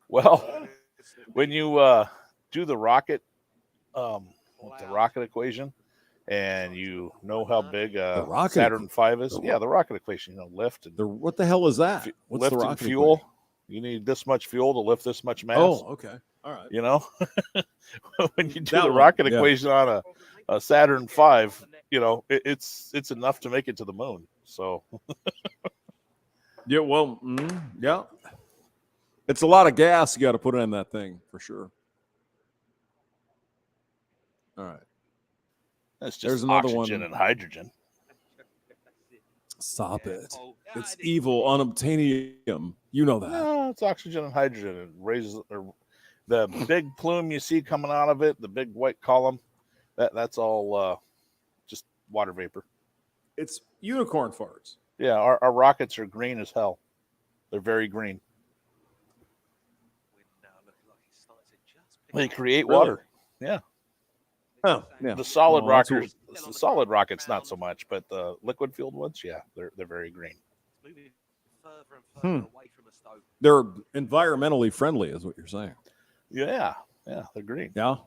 Well, when you do the rocket, with the rocket equation, and you know how big rocket Saturn V is, the rocket equation, lift and What the hell is that? What's lift the and rocket fuel. equation? You need this much fuel to lift this much mass. Oh, okay. All right. When you do That the one, rocket yeah. equation on a Saturn V, it's enough to make it to the moon. So Yeah, well, yeah. It's a lot of gas you got to put in that thing for sure. All right. that's There's just another oxygen one. and hydrogen. Stop it. It's evil unobtainium. You know that. No, it's oxygen and hydrogen. It raises the big plume you see coming out of it, the big white column. That's all just water vapor. It's unicorn farts. Yeah, our rockets are green as hell. They're very green. They create Really? water. Yeah. Oh, yeah. The solid Well, that's rockets, the solid rockets, not so much, but the liquid fueled ones, yeah, they're very green. They're environmentally friendly, is what you're saying. Yeah, they're green. Yeah.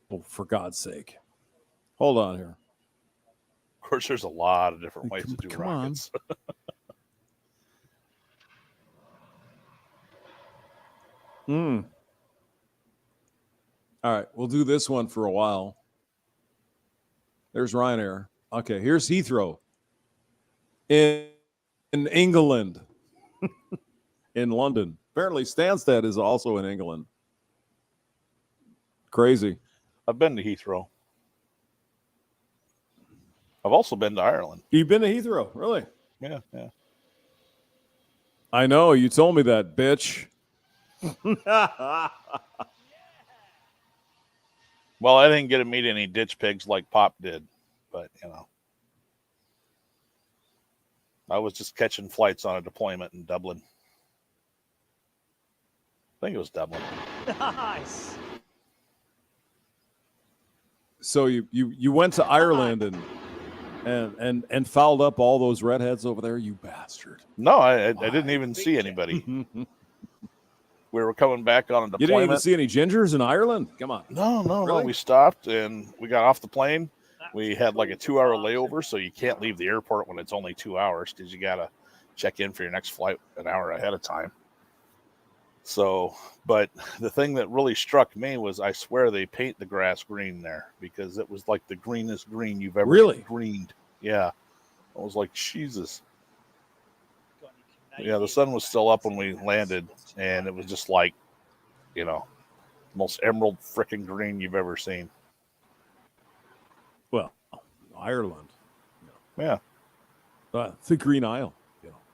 Well, for God's sake. Hold on here. Of course, there's a lot of different ways to do Come on. rockets. All right, we'll do this one for a while. There's Ryanair. Okay, here's Heathrow. In England. In London. Apparently Stansted is also in England. Crazy. I've been to Heathrow. I've also been to Ireland. You've been to Heathrow, really? Yeah. I know, you told me that, bitch. Well, I didn't get to meet any ditch pigs like Pop did, but I was just catching flights on a deployment in Dublin. I think it was Dublin. Nice. So you went to Ireland and fouled up all those redheads over there, you bastard. No, I didn't even see anybody. We were coming back on a deployment. You didn't even see any gingers in Ireland? Come on. No. Really? We stopped and we got off the plane. We had like a 2-hour layover, so you can't leave the airport when it's only 2 hours because you got to check in for your next flight an hour ahead of time. So, but the thing that really struck me was I swear they paint the grass green there because it was like the greenest green you've ever Really? greened. Yeah. I was like, Jesus. Yeah, the sun was still up when we landed, and it was just like, most emerald freaking green you've ever seen. Well, Ireland. Yeah. The Green Isle.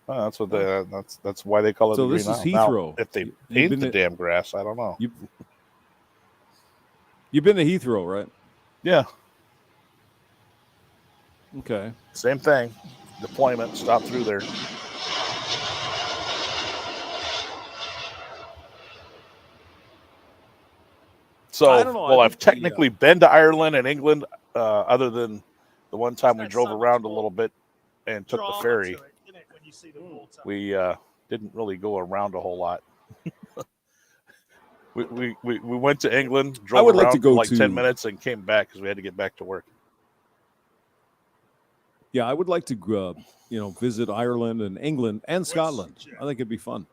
Oh, that's what that's why they call it So the this Green is Isle. Now, Heathrow. if they You've paint been the to- damn grass, I don't know. You've been to Heathrow, right? Yeah, Okay. same thing. Deployment, stop through there. So, I don't know, I well, I've think the, technically been to Ireland and England, other than the one time we drove around a little bit and took the ferry. We didn't really go around a whole lot. we went to England, drove would like around to go for like to- 10 minutes and came back because we had to get back to work. Yeah, I would like to, visit Ireland and England and Scotland. I think it'd be fun.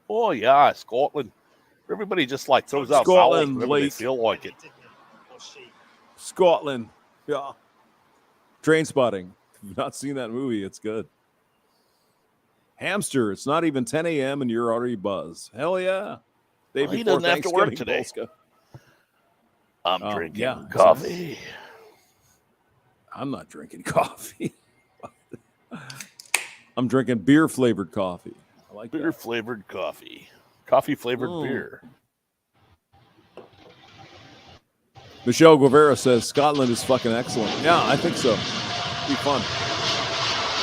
Oh, yeah, Scotland. Everybody just like throws out vowels Scotland, whenever they Blake. feel like it. Scotland. Yeah. Train Spotting. If you've not seen that movie, it's good. Hamster. It's not even 10 a.m. and you're already buzzed. Hell yeah. Day Well, he before doesn't have to work Thanksgiving, today. Polska. I'm drinking yeah, coffee. I'm not drinking coffee. I'm drinking beer-flavored coffee. I like Beer that. flavored coffee. Coffee flavored Mm. beer. Michelle Guevara says Scotland is fucking excellent. Yeah, I think so. Be fun.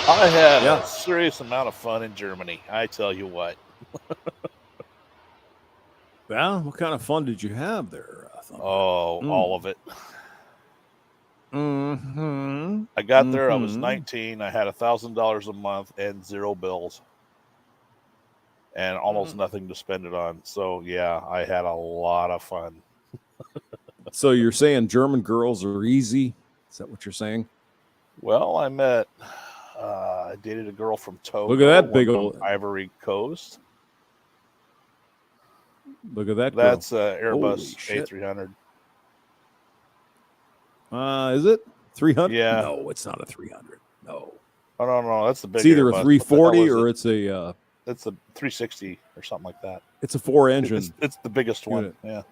I had Yeah. a serious amount of fun in Germany. I tell you what. Yeah, what kind of fun did you have there? Oh, all of it. Mm-hmm. I got there. I was Mhm. 19. I had $1,000 a month and 0 bills, and almost nothing to spend it on. So yeah, I had a lot of fun. So you're saying German girls are easy? Is that what you're saying? Well, I met. I dated a girl from Togo. Look at that one big from old- Ivory Coast. Look at that girl. That's Holy Airbus shit. A300. Is it 300? Yeah. No, it's not a 300. No. Oh no, that's the big. It's either Airbus. a What the 340 hell is or it? it's a It's a 360 or something like that. it's a 4-engine. It's the biggest one. unit. Yeah.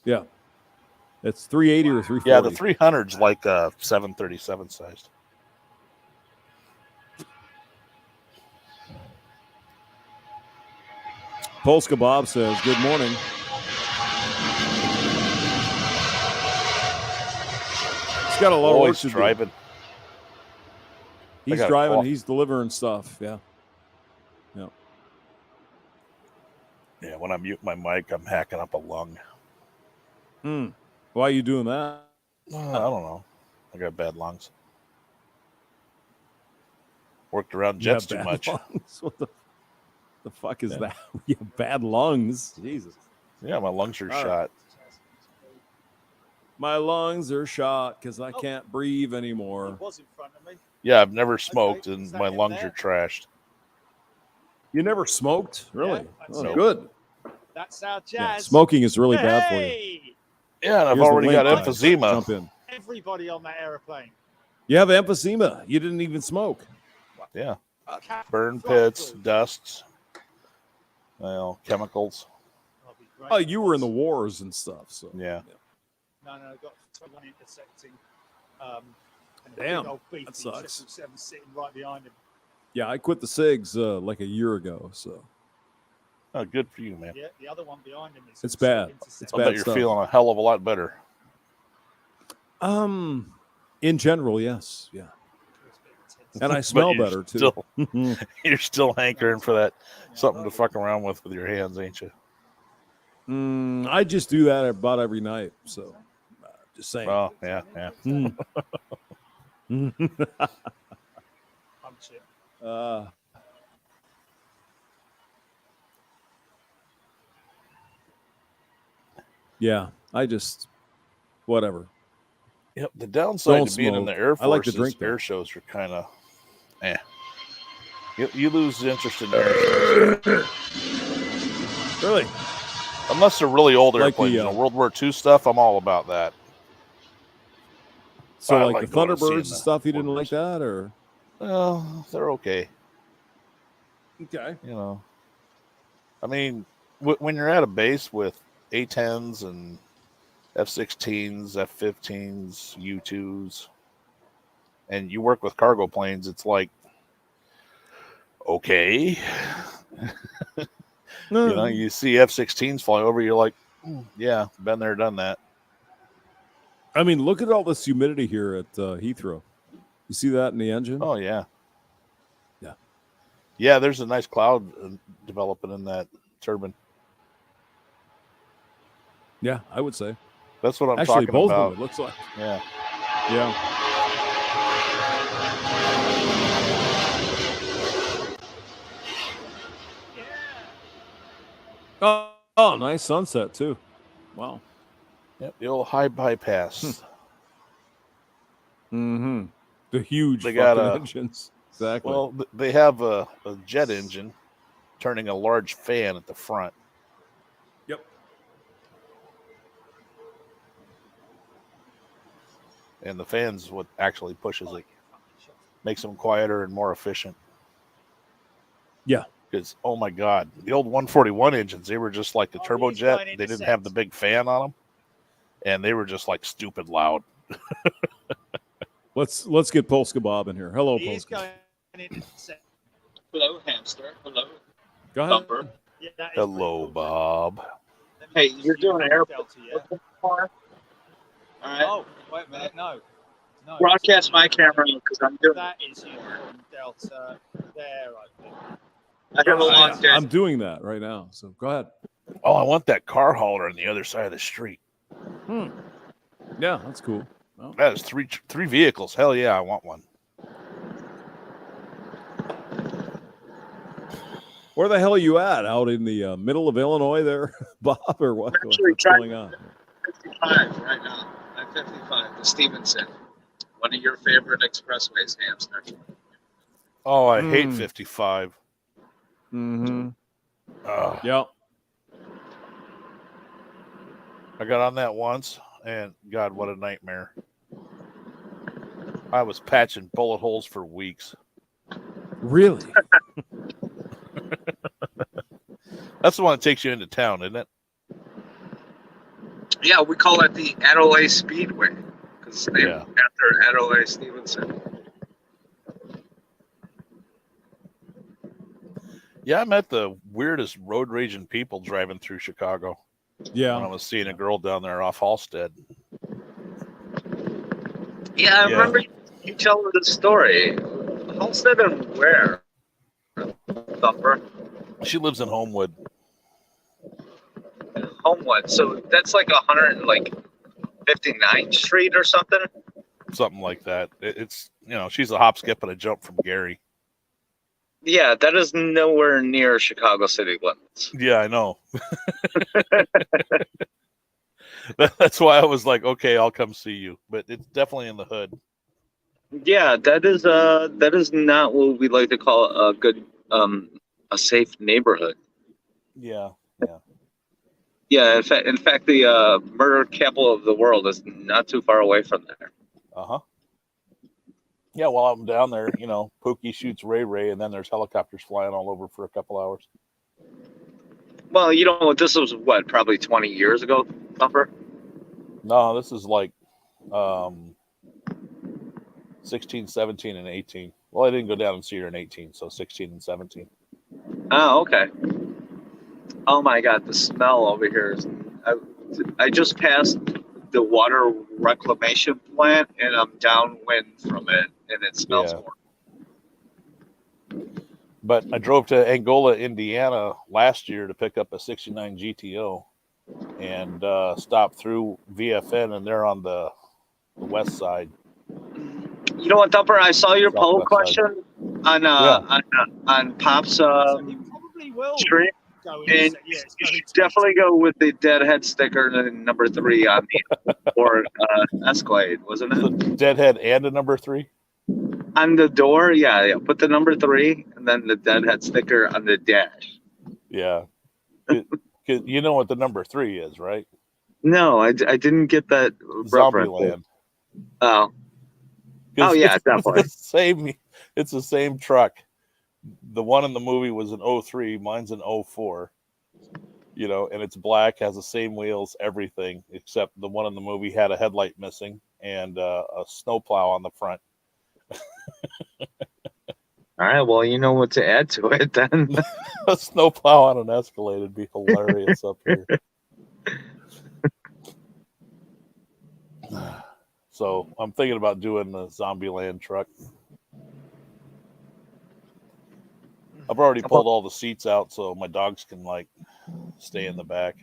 Yeah. It's 380 or 340. Yeah, the 300's like 737 sized. Polska Bob says, good morning. He's got a lot of Oh, work he's to do. driving. He's got a driving. call. He's delivering stuff. Yeah. Yeah. Yeah, when I mute my mic, I'm hacking up a lung. Why are you doing that? I don't know. I got bad lungs. Worked around You have jets too bad much. lungs? What the fuck is that? You have bad lungs. Jesus. Yeah, my lungs are All right. shot. My lungs are shot because I can't breathe anymore. Was in front of me. Yeah, I've never smoked, and is that my him lungs there? are trashed. You never smoked? Really? that's Oh, it. good. That's our Yeah, jazz. smoking is really bad for you. Hey! Yeah, and I've Here's the already link, got guys. emphysema. Jump in. Everybody on that aeroplane. You have emphysema. You didn't even smoke. Yeah, Cat burn fly pits, through. dusts, chemicals. That'll be great. Oh, you were in the wars and stuff. So Yeah. No, got 21 intersecting. And a Damn, big old beefy that sucks. 777 sitting right behind him. Yeah, I quit the cigs like a year ago. So Oh, good for you, man. Yeah, the other one behind him is It's also bad. intersecting. It's I bad bet you're stuff. feeling a hell of a lot better. In general, yes, yeah, and I But smell you're better too. still- You're still hankering for that something to fuck around with your hands, ain't you? I just do that about every night. So, just saying. Well, yeah. Mm. Punch it. Yeah, I just whatever. Yep. The downside Don't to being in smoke. the Air I like Force to drink, is though. air shows are kind of, You lose interest in air shows Really? unless they're really old Like airplanes. the, World War II stuff. I'm all about that. So, I like like the going to see Thunderbirds in and the stuff, you didn't quarters. like that, or Well, they're okay. okay? I mean, when you're at a base with A-10s and F-16s, F-15s, U-2s, and you work with cargo planes, it's like, okay. You see F-16s fly over, you're like, yeah, been there, done that. I mean, look at all this humidity here at Heathrow. You see that in the engine? Oh, yeah. Yeah. Yeah, there's a nice cloud developing in that turbine. Yeah, I would say. That's what I'm Actually, talking both about. of them. It looks like. Yeah. Yeah. Oh, nice sunset too. Wow. Yep, the old high bypass. Mm-hmm. The huge They got fucking a- engines. Exactly. Well, they have a jet engine turning a large fan at the front. Yep. And the fan's what actually pushes it, makes them quieter and more efficient. Yeah. Because, oh my God, the old 141 engines, they were just like a turbojet. They didn't have the big fan on them. And they were just like stupid loud. Let's get Polska Bob in here. Hello, He is Polska. going into set. Hello, hamster. Hello, Go ahead. Thumper. Yeah, that is Hello, pretty cool. Bob. Let me Hey, just you're see doing the an air Delta, yeah? All right. Oh, wait a minute. No. Broadcast my camera because I'm doing. That is uniform Delta there, I think. I have a long day. I'm doing that right now. So go ahead. Oh, I want that car hauler on the other side of the street. Yeah, that's cool. Well, That is three vehicles. Hell yeah, I want one. Oh, where the hell are you at? Out in the middle of Illinois there, Bob, or what? Actually What's trying- going on? 55 right now. I'm 55. The Stevenson, one of your favorite expressways, hamster. Oh, I hate Mm. 55. Mm-hmm. Ugh. Yeah. I got on that once, and God, what a nightmare. I was patching bullet holes for weeks. Really? That's the one that takes you into town, isn't it? Yeah, we call it the Adelaide Speedway because it's named Yeah. after Adelaide Stevenson. Yeah, I met the weirdest road raging people driving through Chicago when I Yeah. was seeing a girl down there off Halstead. Yeah, I Yeah. remember you telling the story. Halstead and where? Thumper. She lives in Homewood. Homewood. So that's like 159th Street or something. Something like that. It's she's a hop, skip, and a jump from Gary. Yeah, that is nowhere near Chicago city limits. Yeah, I know. That's why I was like, okay, I'll come see you. But it's definitely in the hood. Yeah, that is not what we like to call a good a safe neighborhood. Yeah. Yeah, in fact, the murder capital of the world is not too far away from there. Yeah, while I'm down there, Pookie shoots Ray Ray, and then there's helicopters flying all over for a couple hours. Well, this was probably 20 years ago, Thumper? No, this is like 16, 17, and 18. Well, I didn't go down and see her in 18, so 16 and 17. Oh, okay. Oh my God, the smell over here is. I just passed the water reclamation plant, and I'm downwind from it, and it smells horrible. But I drove to Angola, Indiana last year to pick up a 69 GTO and stopped through VFN, and they're on the west side. You know what, Thumper? I saw your poll question on Pop's stream. And you should definitely go with the Deadhead sticker and number 3 on the or Escalade, wasn't it? The Deadhead and a number 3? On the door, yeah. Put the number 3 and then the Deadhead sticker on the dash. Yeah. You know what the number 3 is, right? No, I didn't get that reference. Zombieland. Oh, yeah, definitely. It's the same truck. The one in the movie was an 03, mine's an 04. And it's black, has the same wheels, everything, except the one in the movie had a headlight missing and a snowplow on the front. All right, well, you know what to add to it then. A snowplow on an Escalade would be hilarious up here. So I'm thinking about doing the Zombieland truck. I've already pulled all the seats out so my dogs can stay in the back.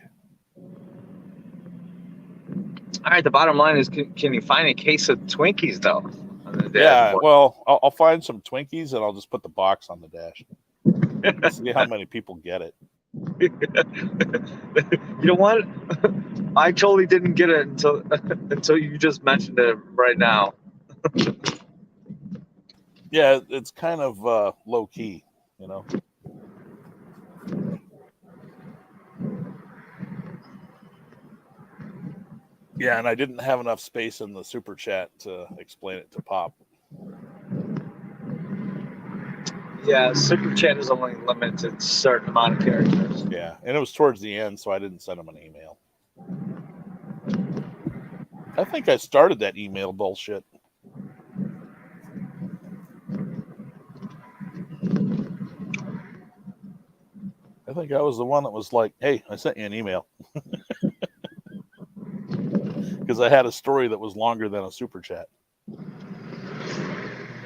All right, the bottom line is, can you find a case of Twinkies though? Yeah, well, I'll find some Twinkies and I'll just put the box on the dash. See how many people get it. You know what? I totally didn't get it until you just mentioned it right now. Yeah, it's kind of low key. Yeah, and I didn't have enough space in the super chat to explain it to Pop. Yeah, super chat is only limited to a certain amount of characters. Yeah, and it was towards the end, so I didn't send him an email. I think I started that email bullshit. I think I was the one that was like, hey, I sent you an email. Because I had a story that was longer than a super chat.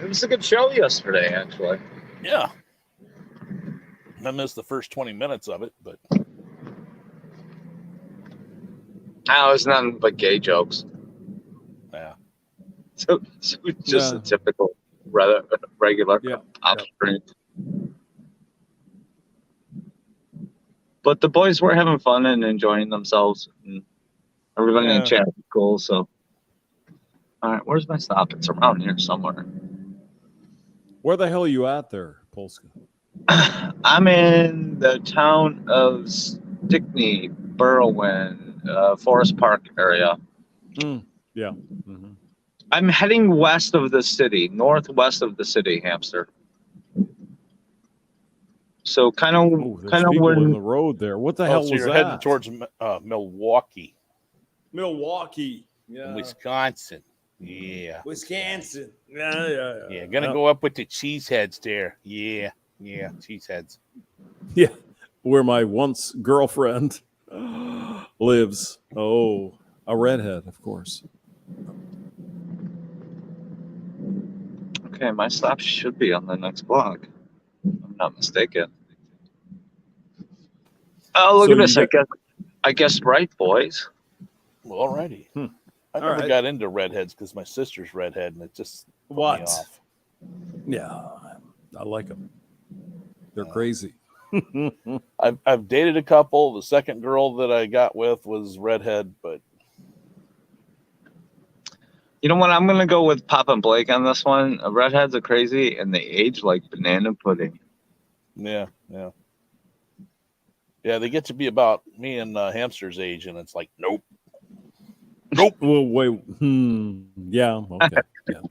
It was a good show yesterday, actually. Yeah. I missed the first 20 minutes of it, but... No, it was nothing but gay jokes. Yeah. So it's just a typical regular pop stream. But the boys were having fun and enjoying themselves. And everybody in the chat was cool, so... All right, where's my stop? It's around here somewhere. Where the hell are you at there, Polska? I'm in the town of Stickney, Berwyn, Forest Park area. Yeah. I'm heading west of the city, northwest of the city, Hamster. So kind of where in the road there. What the hell was you're that? Heading towards Milwaukee. Milwaukee. Yeah. Wisconsin. Yeah. Wisconsin. Yeah. Gonna go up with the cheeseheads there. Yeah, cheeseheads. Yeah. Where my once girlfriend lives. Oh, a redhead, of course. Okay, my stop should be on the next block. If I'm not mistaken. Oh, look at this. I guess right, boys. Well, alrighty. I All never right. got into redheads because my sister's redhead, and it just put me What? off. Yeah, I like them. They're crazy. I've dated a couple. The second girl that I got with was redhead, but You know what? I'm gonna go with Pop and Blake on this one. Redheads are crazy, and they age like banana pudding. yeah. They get to be about me and Hamster's age, and it's like, nope. Well, wait. Yeah. Okay. Yeah.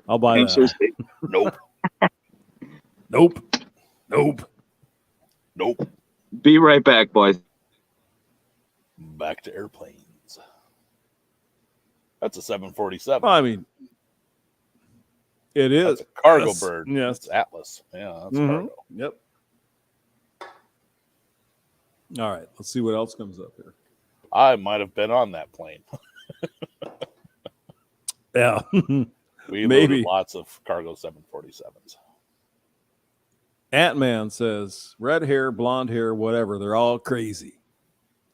I'll buy that. Nope. Nope. Be right back, boys. Back to airplanes. That's a 747. Well, I mean, it is That's a cargo Yes. bird. Yes. It's Atlas. Yeah, that's Mhm. cargo. Yep. All right. Let's see what else comes up here. I might have been on that plane. Yeah. We Maybe. loaded lots of cargo 747s. Ant-Man says, red hair, blonde hair, whatever. They're all crazy.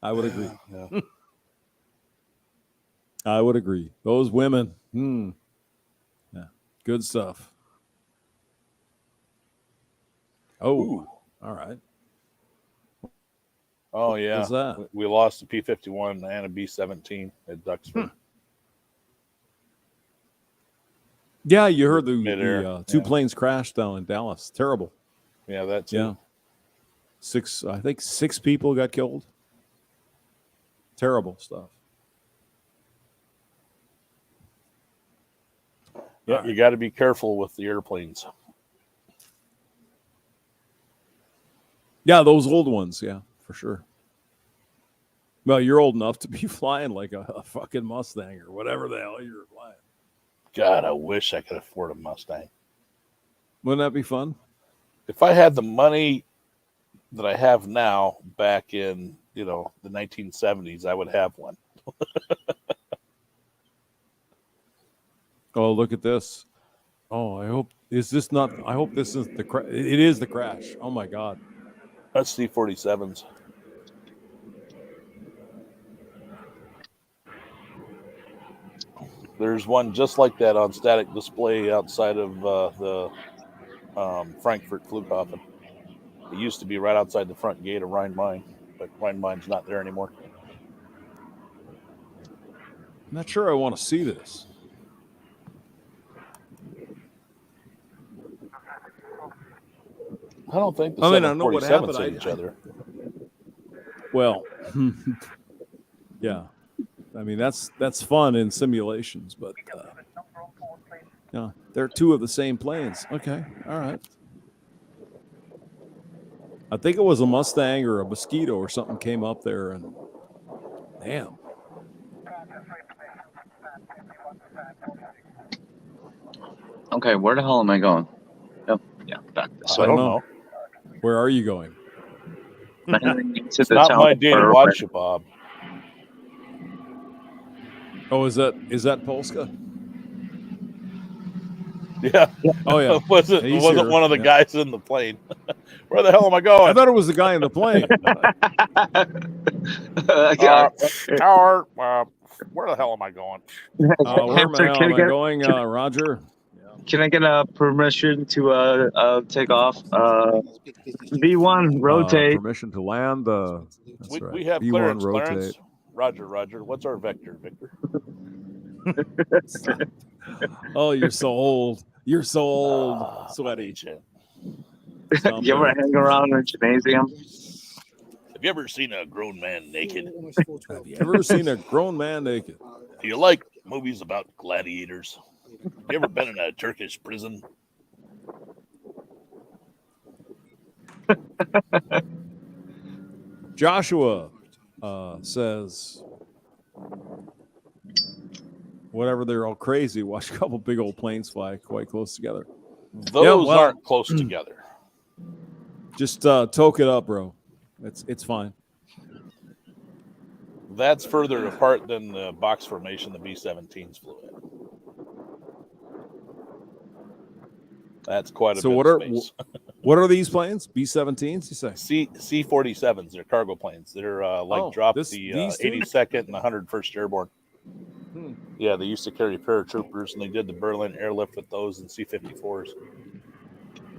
I would agree. Yeah. I would agree. Those women. Yeah. Good stuff. Oh, Ooh. all right. Oh, yeah. What's that? We lost a P-51 and a B-17 at Duxford. Yeah, you heard the Midair, two yeah. planes crashed down in Dallas. Terrible. Yeah, that too. Yeah. I think six people got killed. Terrible stuff. Yeah, you got to be careful with the airplanes. Yeah, those old ones. Yeah, for sure. Well, you're old enough to be flying like a fucking Mustang or whatever the hell you're flying. God, I wish I could afford a Mustang. Wouldn't that be fun? If I had the money that I have now back in, the 1970s, I would have one. Oh, look at this. Oh, I hope this isn't the crash. It is the crash. Oh my God. That's C-47s. There's one just like that on static display outside of the Frankfurt Flughafen. It used to be right outside the front gate of Rhein-Main, but Rhein-Main's not there anymore. I'm not sure I want to see this. I don't think the I mean, I know what 747s happened. hit each other. Well, yeah. I mean, that's fun in simulations, but yeah, they're two of the same planes. Okay, all right. I think it was a Mustang or a Mosquito or something came up there, and damn. Okay, where the hell am I going? Yep, yeah, back this I way. don't know. Where are you going? It's not my day to watch you, Bob. Oh, is that Polska? Yeah. Oh yeah. was it He's wasn't here. one of the Yeah. guys in the plane? Where the hell am I going? I thought it was the guy in the plane. Tower. Where the hell am I going? Where the Hamster, hell am I going, Roger? Can I get a permission to take off? V1 rotate. Permission to land. That's right. We have B1 clearance. rotate. Clarence. Roger. What's our vector, Victor? Oh, you're so old. You're so old. Sweaty. Ancient. You ever hang around in a gymnasium? Have you ever seen a grown man naked? Have you ever seen a grown man naked? Do you like movies about gladiators? Have you ever been in a Turkish prison? Joshua says, whatever, they're all crazy. Watch a couple big old planes fly quite close together. Those aren't close together. Just toke it up, bro. It's fine. That's further apart than the box formation the B-17s flew in. That's quite a So bit what of are space. What are these planes? B-17s, you say? C-47s. They're cargo planes. They're dropped the these two? 82nd and the 101st Airborne. Yeah, they used to carry paratroopers, and they did the Berlin airlift with those and C-54s.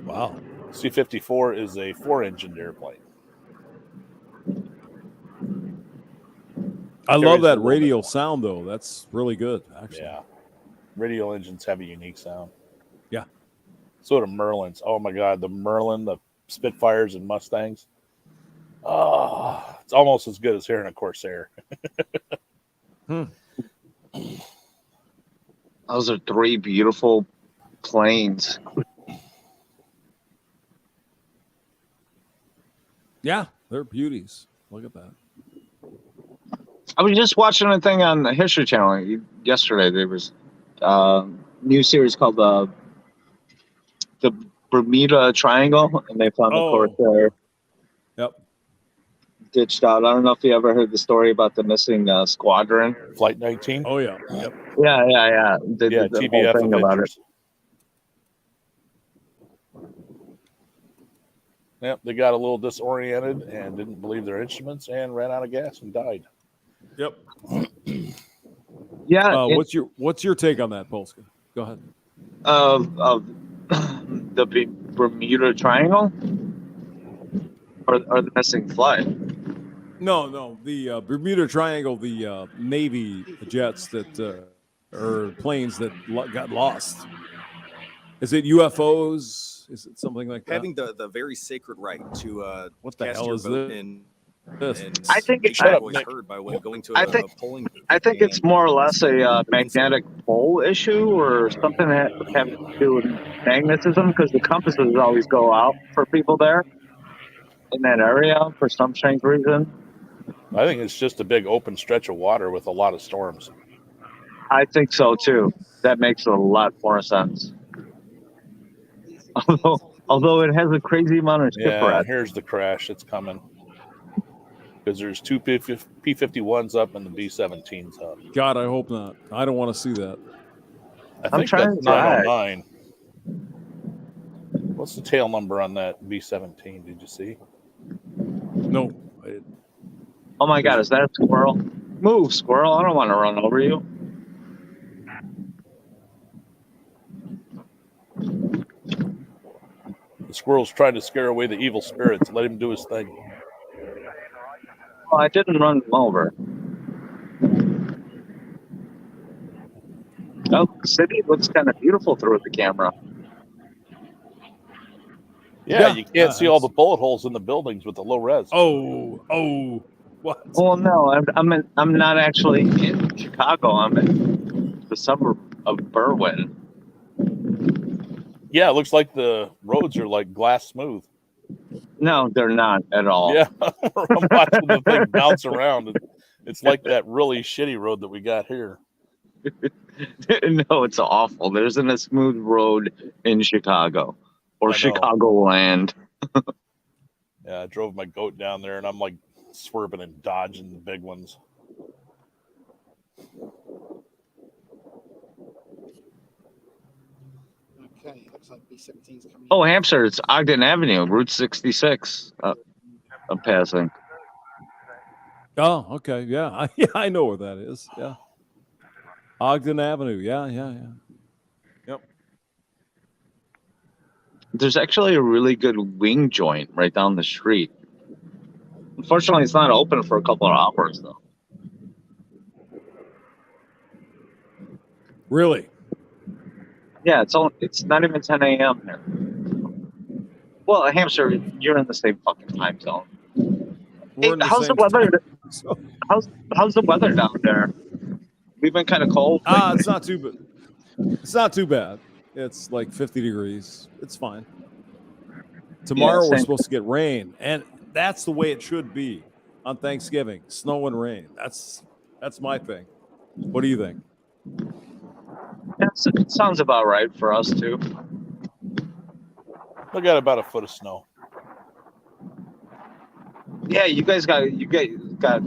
Wow. C-54 is a 4-engined airplane. I love Carries a that little radial bit more. sound, though. That's really good, actually. Yeah. Radial engines have a unique sound. Yeah. So do Merlins. Oh, my God. The Merlin, the Spitfires and Mustangs. Oh, it's almost as good as hearing a Corsair. Those are 3 beautiful planes. Yeah, they're beauties. Look at that. I was just watching a thing on the History Channel yesterday. There was a new series called the Bermuda Triangle, and they found the Corsair Yep. ditched out. I don't know if you ever heard the story about the missing squadron. Flight 19? Oh, yeah. Yep. Yeah. The TBF whole thing about it. Avengers. Yep, they got a little disoriented and didn't believe their instruments and ran out of gas and died. Yep. Yeah. What's your take on that, Polska? Go ahead. Of the Bermuda Triangle, or the missing flight. No. The Bermuda Triangle, the Navy jets that or planes that got lost. Is it UFOs? Is it something like that? Having the very sacred right to what the cast hell your is vote this? in. I think it's it's always heard by going to a polling booth. I think it's more or less a magnetic pole issue or something that has to do with magnetism, because the compasses always go out for people there in that area for some strange reason. I think it's just a big open stretch of water with a lot of storms. I think so too. That makes a lot more sense. Although it has a crazy amount of Yeah, shipwreck. here's the crash. It's coming. Because there's 2 P-51s up and the B-17s up. God, I hope not. I don't want to see that. I think that's 909. What's the tail number on that B-17? Did you see? No. Oh my God, is that a squirrel? Move, squirrel. I don't want to run over you. The squirrel's trying to scare away the evil spirits. Let him do his thing. Well, I didn't run him over. Oh, the city looks kind of beautiful through the camera. Yeah, you can't see all the bullet holes in the buildings with the low res. Oh, what? Well, no, I'm not actually in Chicago. I'm in the suburb of Berwyn. Yeah, it looks like the roads are like glass smooth. No, they're not at all. Yeah, I'm watching the thing bounce around. It's like that really shitty road that we got here. No, it's awful. There isn't a smooth road in Chicago or Chicagoland. Yeah, I drove my goat down there, and I'm like swerving and dodging the big ones. Okay, looks like B-17's coming. Oh, Hampshire, it's Ogden Avenue, Route 66. I'm passing. Oh, okay. Yeah. I know where that is. Yeah. Ogden Avenue. Yeah. Yep. There's actually a really good wing joint right down the street. Unfortunately, it's not open for a couple of hours, though. Really? Yeah, it's not even 10 a.m. here. Well, Hampshire, you're in the same fucking time zone. Hey, how's the weather? How's the weather down there? We've been kind of cold. It's not too bad. It's not too bad. It's like 50 degrees. It's fine. Tomorrow we're supposed to get rain, and that's the way it should be on Thanksgiving. Snow and rain. That's my thing. What do you think? It sounds about right for us too. We got about a foot of snow. Yeah, you guys got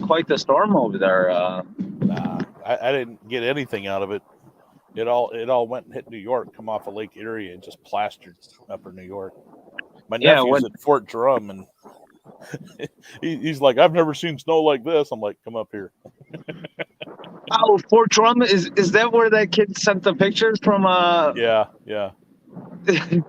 quite the storm over there. Nah, I didn't get anything out of it. It all went and hit New York, come off of Lake Erie, and just plastered upper New York. My Yeah, nephew's at Fort Drum, and he's like, I've never seen snow like this. I'm like, come up here. Oh, Fort Drum is that where that kid sent the pictures from? Yeah.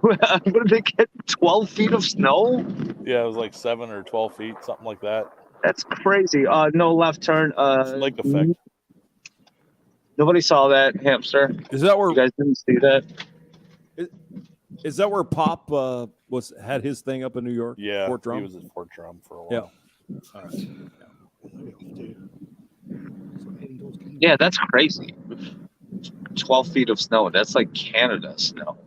What did they get? 12 feet of snow? Yeah, it was like 7 or 12 feet, something like that. That's crazy. No left turn. It's lake effect. Nobody saw that, hamster. Is that where You guys didn't see that? Is that where Pop had his thing up in New York? Yeah, Fort Drum? he was at Fort Drum for a while. Yeah, that's crazy. 12 feet of snow. That's like Canada snow.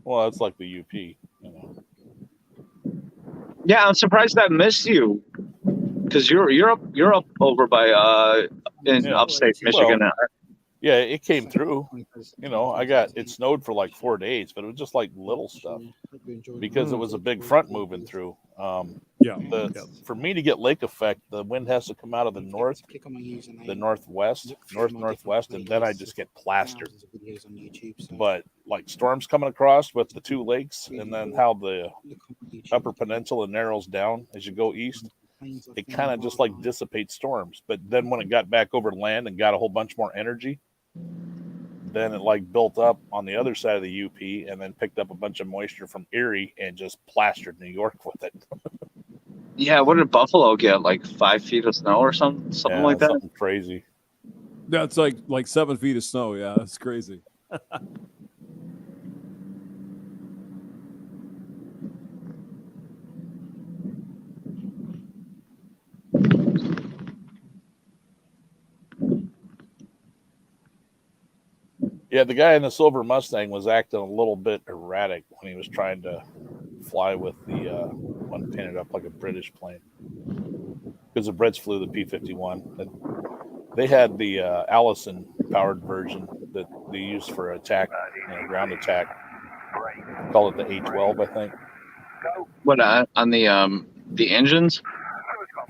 Well, that's like the UP. You know. Yeah, I'm surprised that missed you, because you're up over by in upstate Michigan. Well, yeah, it came through. You know, it snowed for like 4 days, but it was just like little stuff because it was a big front moving through. For me to get lake effect, the wind has to come out of the northwest, and then I just get plastered. But like storms coming across with the two lakes, and then how the Upper Peninsula narrows down as you go east, it kind of just like dissipates storms. But then when it got back over land and got a whole bunch more energy, then it like built up on the other side of the UP and then picked up a bunch of moisture from Erie and just plastered New York with it. Yeah, what did Buffalo get? Like 5 feet of snow or something like that? Something crazy. That's like 7 feet of snow. Yeah, that's crazy. Yeah, the guy in the silver Mustang was acting a little bit erratic when he was trying to fly with the one painted up like a British plane. Because the Brits flew the P-51. And they had the Allison powered version that they used for attack, ground attack. Call it the A-12, I think. What on the engines?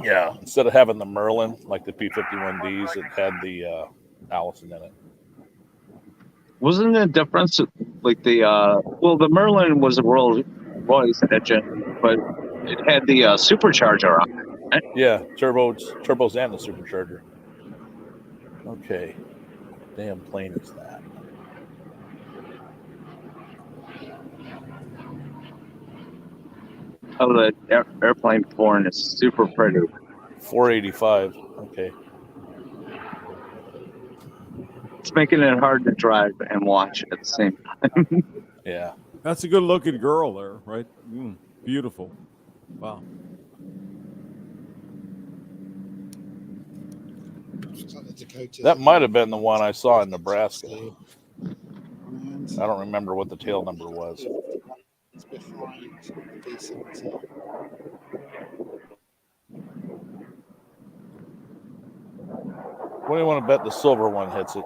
Yeah, instead of having the Merlin like the P-51Ds, it had the Allison in it. Wasn't there a difference? Like the Merlin was a Rolls-Royce engine, but it had the supercharger on it. Right? Yeah, turbos and the supercharger. Okay, what damn plane is that? Oh, the airplane porn is super pretty. 485. Okay. It's making it hard to drive and watch at the same time. Yeah. That's a good looking girl there, right? Beautiful. Wow. That might have been the one I saw in Nebraska. I don't remember what the tail number was. What do you want to bet the silver one hits it?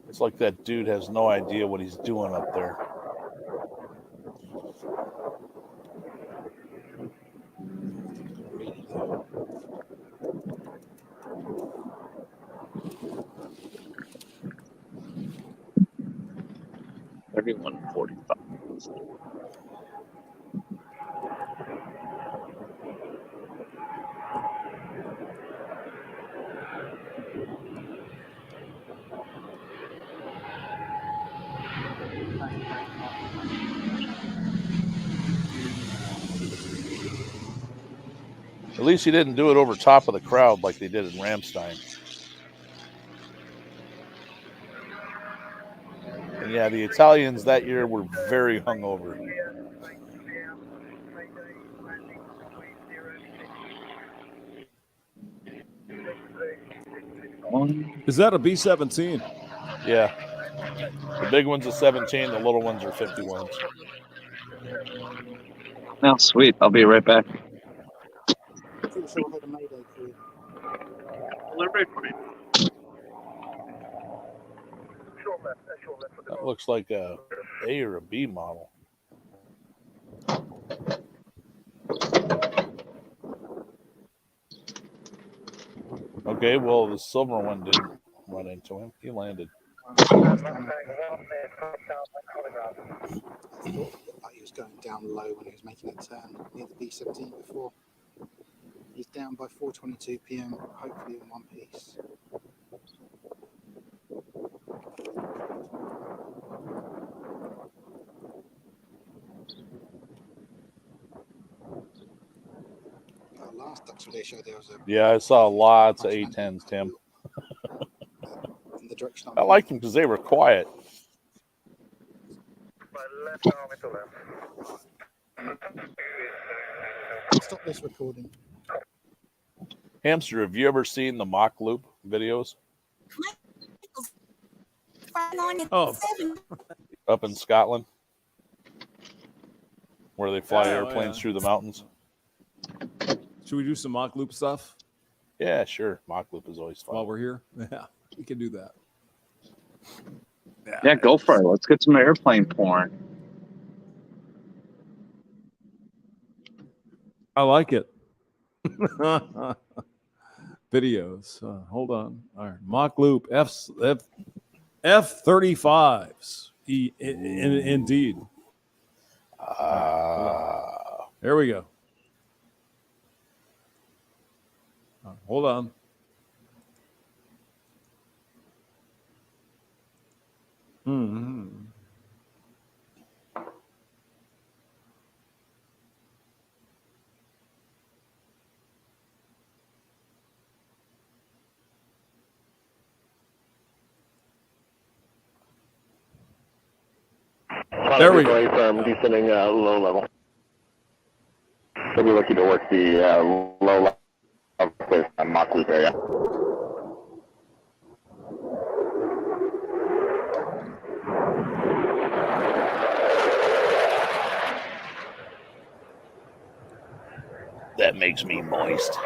It's like that dude has no idea what he's doing up there. Everyone 45. At least he didn't do it over top of the crowd like they did in Ramstein. And yeah, the Italians that year were very hungover. Is that a B-17? Yeah. The big one's a 17, the little ones are 51s. Oh, sweet. I'll be right back. That looks like a A or a B model. Okay, well, the silver one didn't run into him. He landed. Like he was going down low when he was making a turn near the B17 before. He's down by 4:22 p.m. Hopefully in one piece. Last Ducks Relay show there was a Yeah, I saw lots of A10s, Tim. in the direction I liked them because they were quiet. Stop this recording. Hamster, have you ever seen the mock loop videos? Oh, Up in Scotland, where they fly Yeah, airplanes through the mountains. should we do some mock loop stuff Yeah, sure. Mock loop is always fun. while we're here? Yeah, we can do that. Yeah, go for it. Let's get some airplane porn. I like it. Videos. Hold on. All right. Mock loop F-35s. Indeed. There we go. Hold on. Hmm. There we go. From descending low level. So we're looking to work the low level with mock loop area. That makes me moist.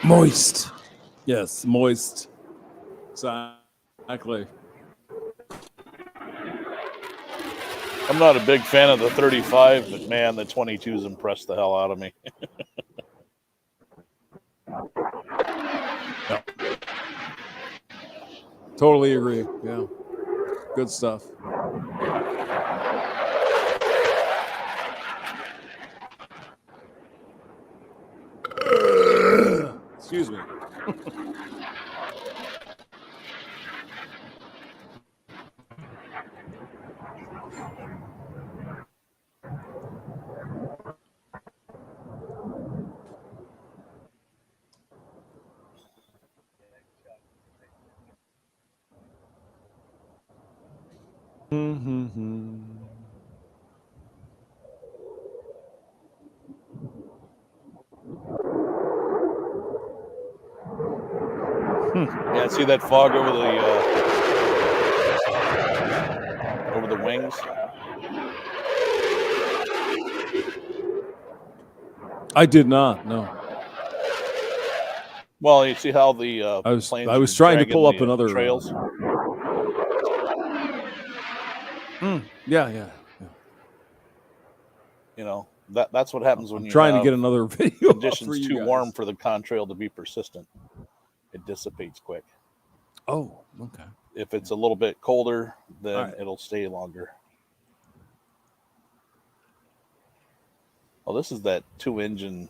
Moist. Yes, moist. Exactly. I'm not a big fan of the 35, but man, the 22s impressed the hell out of me. Totally agree. Yeah. Good stuff. Excuse me. Yeah, see that fog over the wings? I did not. No. Well, you see how the I was planes trying to dragging pull up the, another trails. Yeah. You know, that's what happens when I'm you trying to have get another video up for conditions you too guys. warm for the contrail to be persistent. It dissipates quick. Oh, okay. If it's a little bit colder, then All right. it'll stay longer. Well, this is that 2-engine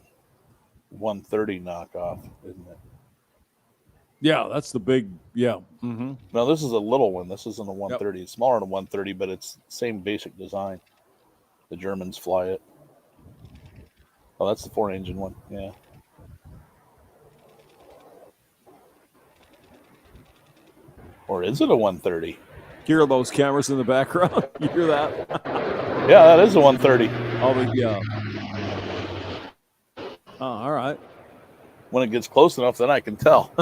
130 knockoff, isn't it? Yeah, that's the big. Yeah. Mm-hmm. No, this is a little one. This isn't a 130. It's smaller than a 130, but it's the same basic design. The Germans fly it. Oh, that's the 4-engine one. Yeah. Or is it a 130? Hear those cameras in the background? You hear that? Yeah, that is a 130. Yeah. Oh, all right. When it gets close enough, then I can tell.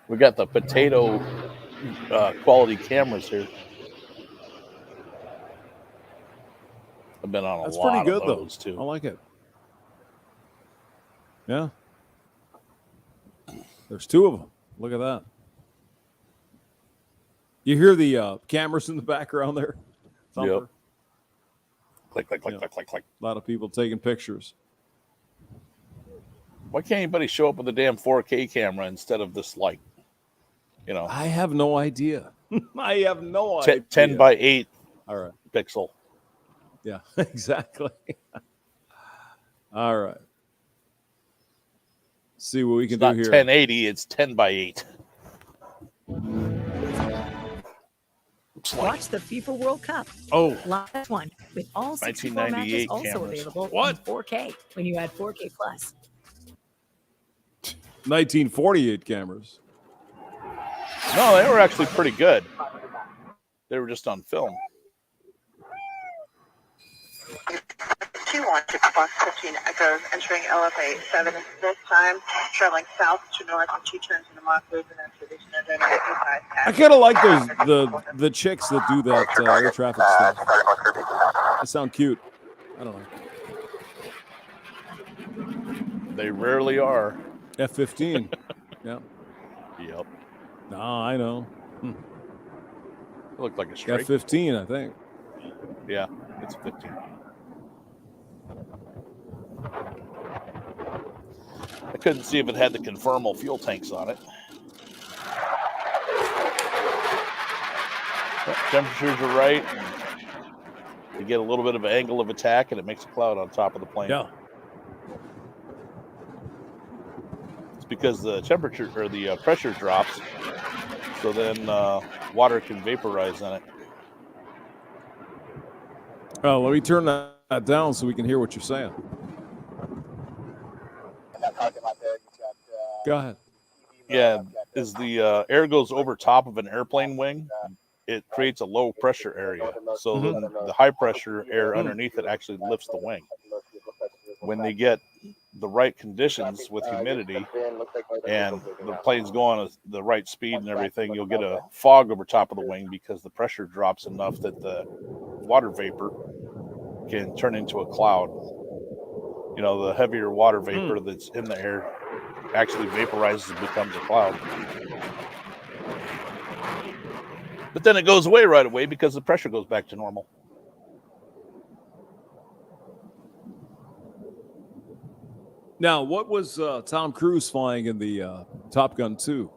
We got the potato quality cameras here. I've been on a That's lot pretty good of those though. too. I like it. Yeah. There's 2 of them. Look at that. You hear the cameras in the background there? Yep. Click, click, click, Yeah. click, click, click. A lot of people taking pictures. Why can't anybody show up with a damn 4K camera instead of this light? You know, I have no idea. I have no idea. 10 by 8 All right. pixel. Yeah, exactly. All right. See what we can It's do not here. 1080, it's 10 by 8. Watch the FIFA World Cup. Oh. Live one with all 64 matches 1998 also cameras. available What? in 4K when you add 4K Plus. 1948 cameras. No, they were actually pretty good. They were just on film. 216 Fox 15 Echoes entering LFA 7 this time, traveling south to north on 2 turns into Mach Loop and then tradition identity. I kind of like the chicks that do that air traffic stuff. They sound cute. I don't know. They rarely are. F-15. Yeah. Yep. No, I know. It looked like a strike. F-15, I think. Yeah, it's 15. I couldn't see if it had the conformal fuel tanks on it. Temperatures are right. You get a little bit of an angle of attack, and it makes a cloud on top of the plane. Yeah. It's because the temperature or the pressure drops, so then water can vaporize in it. Oh, let me turn that down so we can hear what you're saying. Go ahead. Yeah, as the air goes over top of an airplane wing, it creates a low pressure area. So then the high pressure air underneath it actually lifts the wing. When they get the right conditions with humidity and the plane's going at the right speed and everything, you'll get a fog over top of the wing because the pressure drops enough that the water vapor can turn into a cloud. You know, the heavier water vapor that's in the air actually vaporizes and becomes a cloud. But then it goes away right away because the pressure goes back to normal. Now, what was Tom Cruise flying in the Top Gun 2?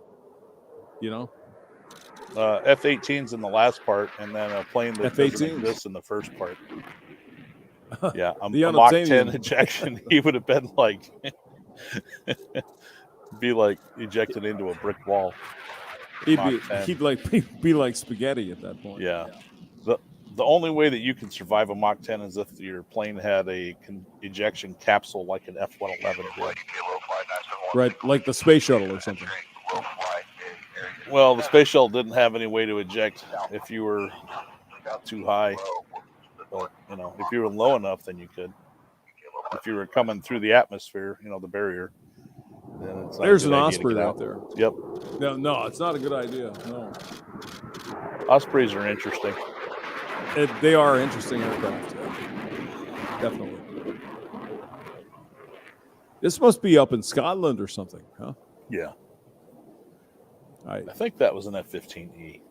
You know? F-18's in the last part, and then a plane that doesn't F-18s? exist in the first part. Yeah, a The Mach unobtainium. 10 ejection, he would have been like, be like ejected into a brick wall. He'd Mach 10. be like spaghetti at that point. Yeah. The only way that you can survive a Mach 10 is if your plane had a ejection capsule like an F-111 would. Right, like the space shuttle or something. Well, the space shuttle didn't have any way to eject if you were too high. But, you know, if you were low enough, then you could. If you were coming through the atmosphere, you know, the barrier, then it's not There's a an good idea to Osprey get right out. there. Yep. No, it's not a good idea. No. Ospreys are interesting. They are interesting aircraft. Definitely. This must be up in Scotland or something, huh? Yeah. I think that was an F-15E.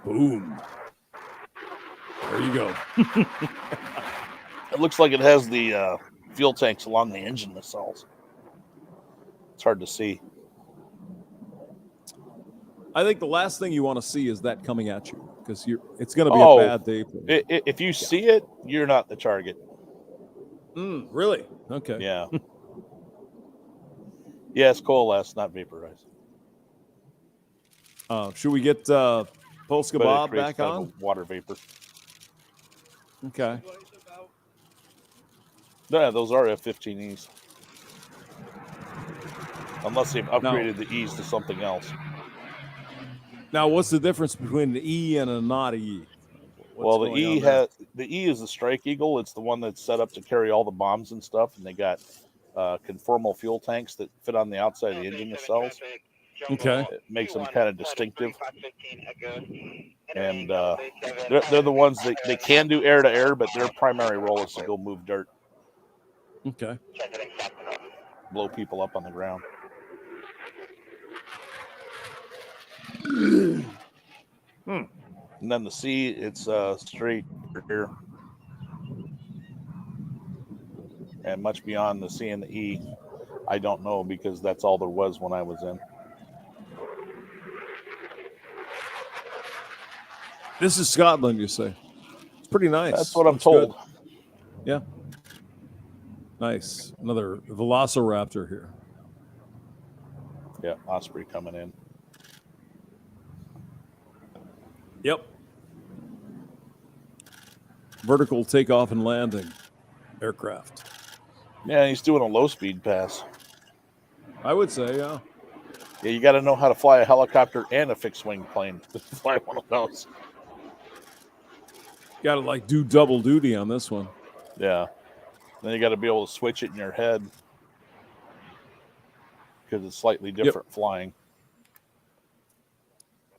Boom. There you go. It looks like it has the fuel tanks along the engine nacelles. It's hard to see. I think the last thing you want to see is that coming at you because it's going to be a bad day for you. If you see it, you're not the target. Really? Okay. Yeah. Yeah, it's coalesced, not vaporized. Should we get Polska But it Bob creates back kind of on? a water vapor. Okay. Yeah, those are F-15Es. Unless they've upgraded the E's to something else. Now, what's the difference between an E and a not E? Well, the E is the Strike Eagle. It's the one that's set up to carry all the bombs and stuff, and they got conformal fuel tanks that fit on the outside of the engine nacelles. Okay. It makes them kind of distinctive. And they're the ones that they can do air to air, but their primary role is to go move dirt. Okay. Blow people up on the ground. And then the C, it's straight here. And much beyond the C and the E. I don't know because that's all there was when I was in. This is Scotland, you say? It's pretty nice. That's what I'm Looks told. good. Yeah. Nice. Another Velociraptor here. Yeah, Osprey coming in. Yep. Vertical takeoff and landing aircraft. Yeah, he's doing a low-speed pass. I would say, yeah. Yeah, you got to know how to fly a helicopter and a fixed-wing plane to fly one of those. Got to like do double duty on this one. Yeah. Then you got to be able to switch it in your head because it's slightly different flying.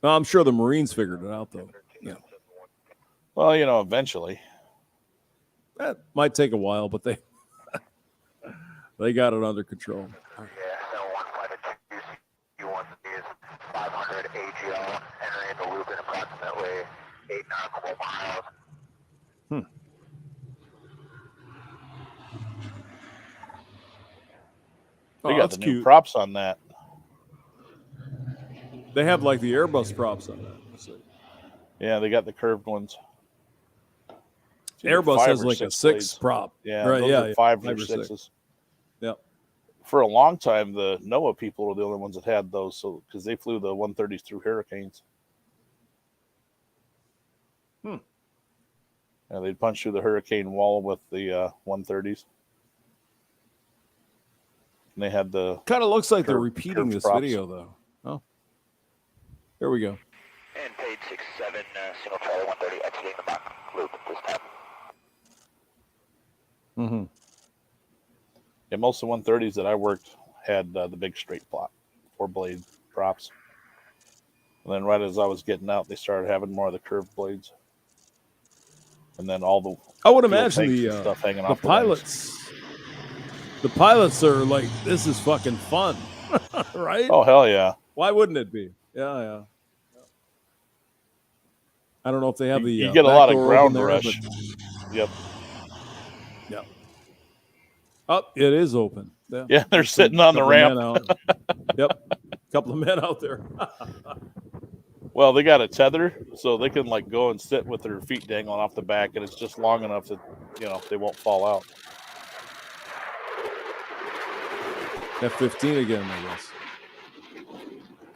No, I'm sure the Marines figured it out, though. Yeah. Well, you know, eventually. That might take a while, but they they got it under control. U1 is 500 AGL, entering the loop in approximately 8 nautical miles. They Oh, got that's the new cute. props on that. They have like the Airbus props on that. So Yeah, they got the curved ones. It's either Airbus 5 has or like a 6 6 blades. prop. Yeah, right. those Yeah, are 5 or 6. 6s. Yep. For a long time, the NOAA people were the only ones that had those, so because they flew the 130s through hurricanes. Yeah, they'd punch through the hurricane wall with the 130s. And they had the Kind of looks like they're curved- repeating curved this props. video, though. Oh, here we go. And page 67, single Charlie 130 exiting the Mach loop at this time. Mm-hmm. Yeah, most of the 130s that I worked had the big straight plot, 4-blade props. And then right as I was getting out, they started having more of the curved blades. And then all the I would fuel imagine tanks the and stuff hanging the off the wings. pilots. The pilots are like, this is fucking fun, right? Oh, hell yeah. Why wouldn't it be? Yeah. I don't know if they have the. You get a lot of back door ground open there, rush. but- Yep. Yeah. Oh, it is open. Yeah, Yeah, they're There's some sitting on the couple of men ramp. out. Yep. A couple of men out there. Well, they got a tether, so they can like go and sit with their feet dangling off the back, and it's just long enough that they won't fall out. F-15 again, I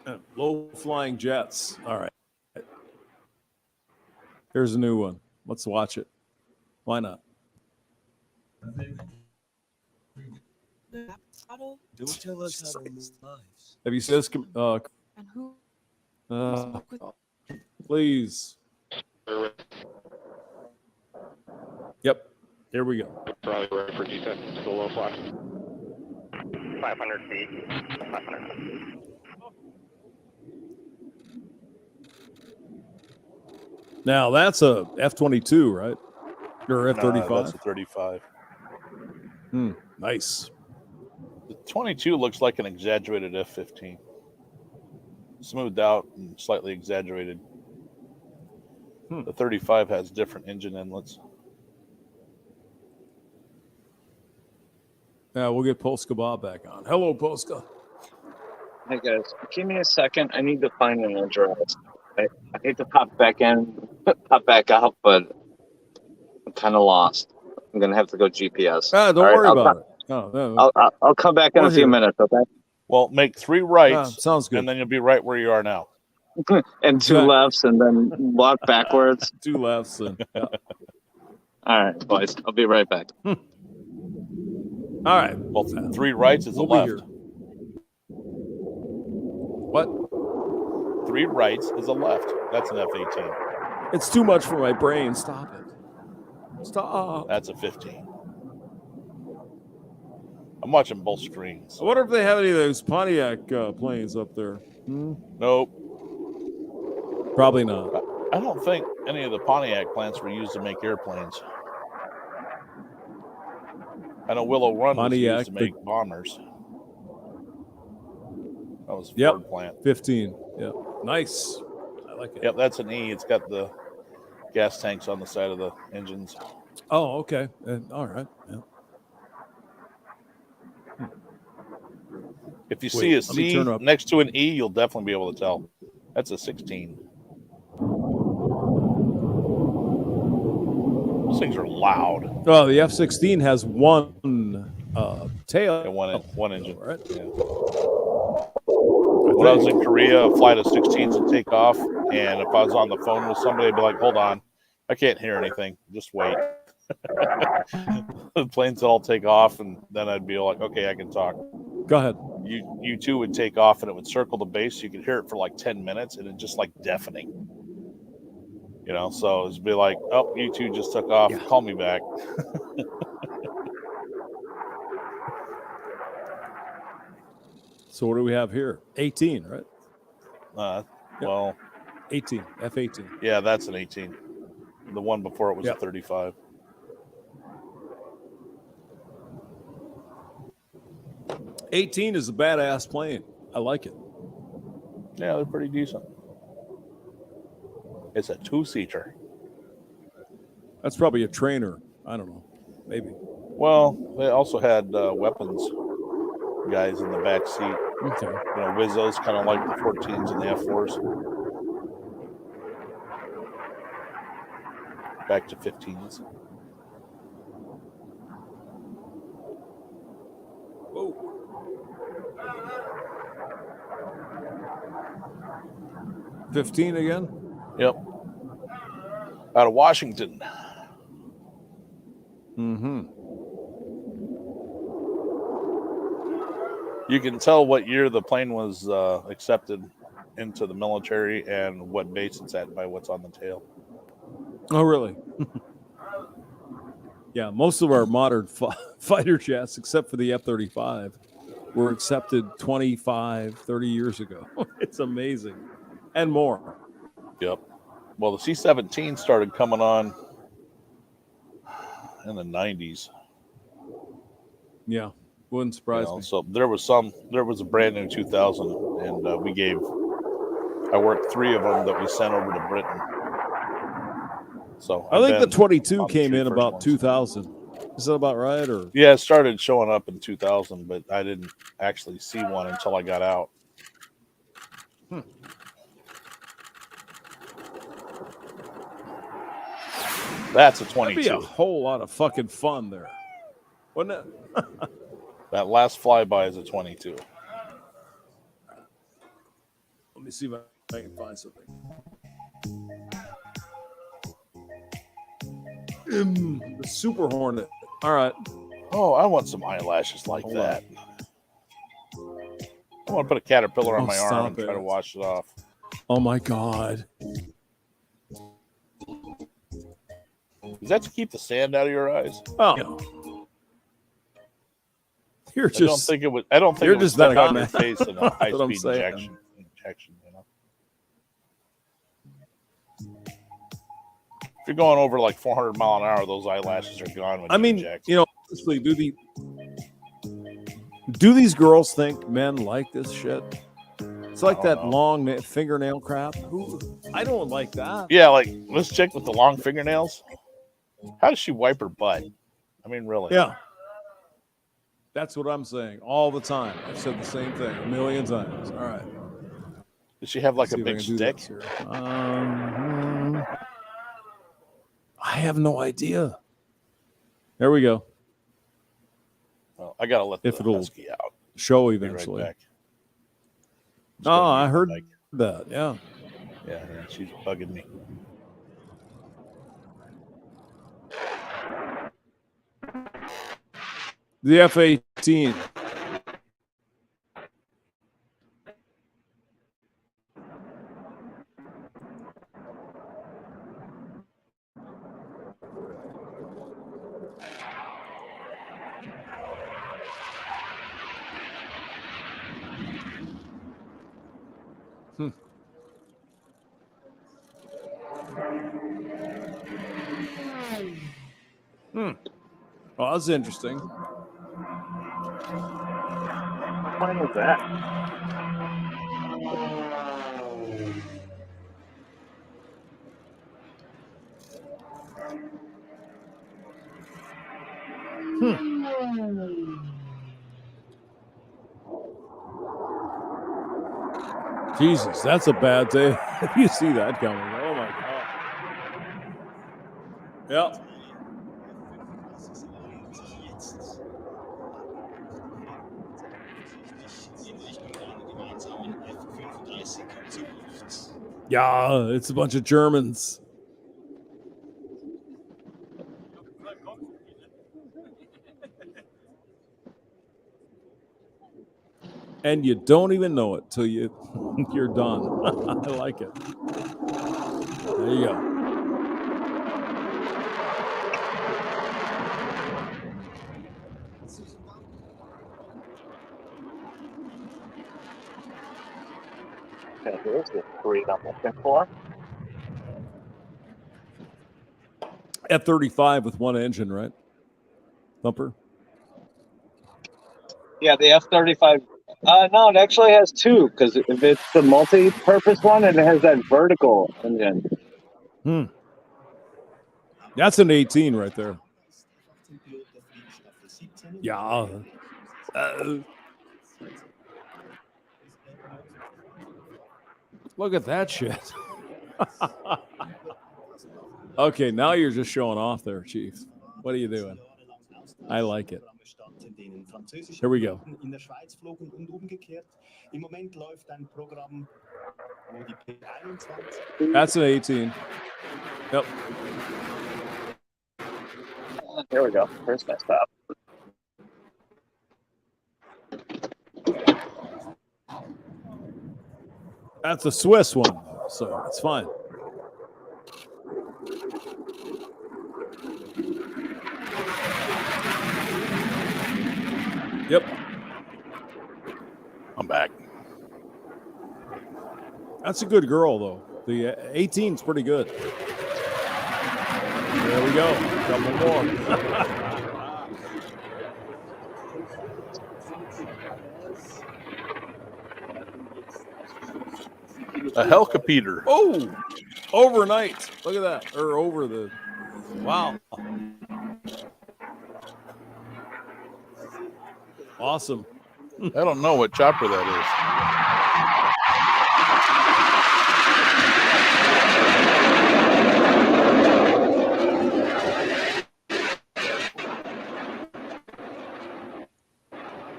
guess. Low flying jets. All right. Here's a new one. Let's watch it. Why not? Don't tell us how to live lives. Have you seen this? Please. Yep. Here we go. Probably ready for descent to the low flash. 500 feet. 500 feet. Now that's a F-22, right? Or F-35? No, that's a 35. Nice. The 22 looks like an exaggerated F-15. Smoothed out and slightly exaggerated. The 35 has different engine inlets. Yeah, we'll get Polska Bob back on. Hello, Polska. Hey guys, give me a second. I need to find an address. I hate to pop back in, pop back out, but I'm kind of lost. I'm gonna have to go GPS. Don't All right, worry I'll about come- it. No. I'll come back in We're a few here. minutes. Okay. Well, make 3 rights. Sounds good. And then you'll be right where you are now. And 2 Exactly. lefts, and then walk backwards. 2 lefts. And, yeah. All right, boys. I'll be right back. All right. Well, 3 rights is a We'll be left. here. What? 3 rights is a left. That's an F-18. It's too much for my brain. Stop it. Stop. That's a 15. I'm watching both screens. I wonder if they have any of those Pontiac planes up there. Nope. Probably not. I don't think any of the Pontiac plants were used to make airplanes. I know Willow Run was Pontiac, used to make bombers. That was Yep. Ford plant. 15. Yep. Nice. I like it. Yep, that's an E. It's got the gas tanks on the side of the engines. Oh, okay. All right. Yeah. If you Wait, see a let me C turn up. next to an E, you'll definitely be able to tell. That's a 16. Those things are loud. Oh, the F-16 has one tail. And one engine. Right? Yeah. When I was in Korea, a flight of 16s would take off, and if I was on the phone with somebody, I'd be like, "Hold on, I can't hear anything. Just wait." The planes would all take off, and then I'd be like, "Okay, I can talk." Go ahead. You two would take off, and it would circle the base. So you could hear it for like 10 minutes, and it's just like deafening. You know, so it'd be like, "Oh, you two just took off. Call me back." So what do we have here? 18, right? Well, 18, F-18. Yeah, that's an 18. The one before it was a 35. '18 is a badass plane. I like it. Yeah, they're pretty decent. It's a two-seater. That's probably a trainer. I don't know. Maybe. Well, they also had weapons guys in the back seat. Okay. You know, Wizzos, kind of like the 14s and the F4s. Back to 15s. Whoa. $15 again? Yep. Out of Washington. Mm-hmm. You can tell what year the plane was accepted into the military and what base it's at by what's on the tail. Oh, really? Yeah, most of our modern fighter jets, except for the F-35, were accepted 25, 30 years ago. It's amazing. And more. Yep. Well, the C-17 started coming on in the 90s. Yeah, wouldn't surprise me. So there was a brand new 2000, and I worked 3 of them that we sent over to Britain. So I think the 22 came in about 2000. Is that about right? Or yeah, it started showing up in 2000, but I didn't actually see one until I got out. That's a 22. That'd be a whole lot of fucking fun there, wouldn't it? That last flyby is a 22. Let me see if I can find something. The Super Hornet. All right. Oh, I want some eyelashes like that. I want to put a caterpillar on my arm and try to wash it off. Oh my God. Is that to keep the sand out of your eyes? Oh. No. You're just. I don't think it would. I don't think you're it would just stick not on your face in a high-speed injection. You know? If you're going over like 400 mile an hour, those eyelashes are gone. When I mean, inject. you know, honestly, do these girls think men like this shit? It's like that long fingernail crap. I don't like that. Yeah, like this chick with the long fingernails. How does she wipe her butt? I mean, really? Yeah. That's what I'm saying all the time. I've said the same thing a million times. All right. Does she have like Let's a big stick? I have no idea. There we go. Well, I gotta let the husky out. Show Be right eventually. back. Oh, I heard that. Yeah. Yeah, she's bugging me. The F-18. Oh, that's interesting. What was that? Jesus, that's a bad day. If you see that coming, oh my god. Yep. Yeah, it's a bunch of Germans. And you don't even know it till you're done. I like it. There you go. Okay, here's the 3 I'm looking for. F-35 with one engine, right? Thumper? Yeah, the F-35. No, it actually has two, because if it's the multi-purpose one, it has that vertical engine. That's an 18 right there. Yeah. Look at that shit. Okay, now you're just showing off there, Chief. What are you doing? I like it. Here we go. That's an 18. Yep. Here we go. Where's my stop? That's a Swiss one, so it's fine. Yep. I'm back. That's a good girl, though. The 18's pretty good. There we go. Couple more. A Hellcapeter. Oh, overnight. Look at that. Or over the. Wow. Awesome. I don't know what chopper that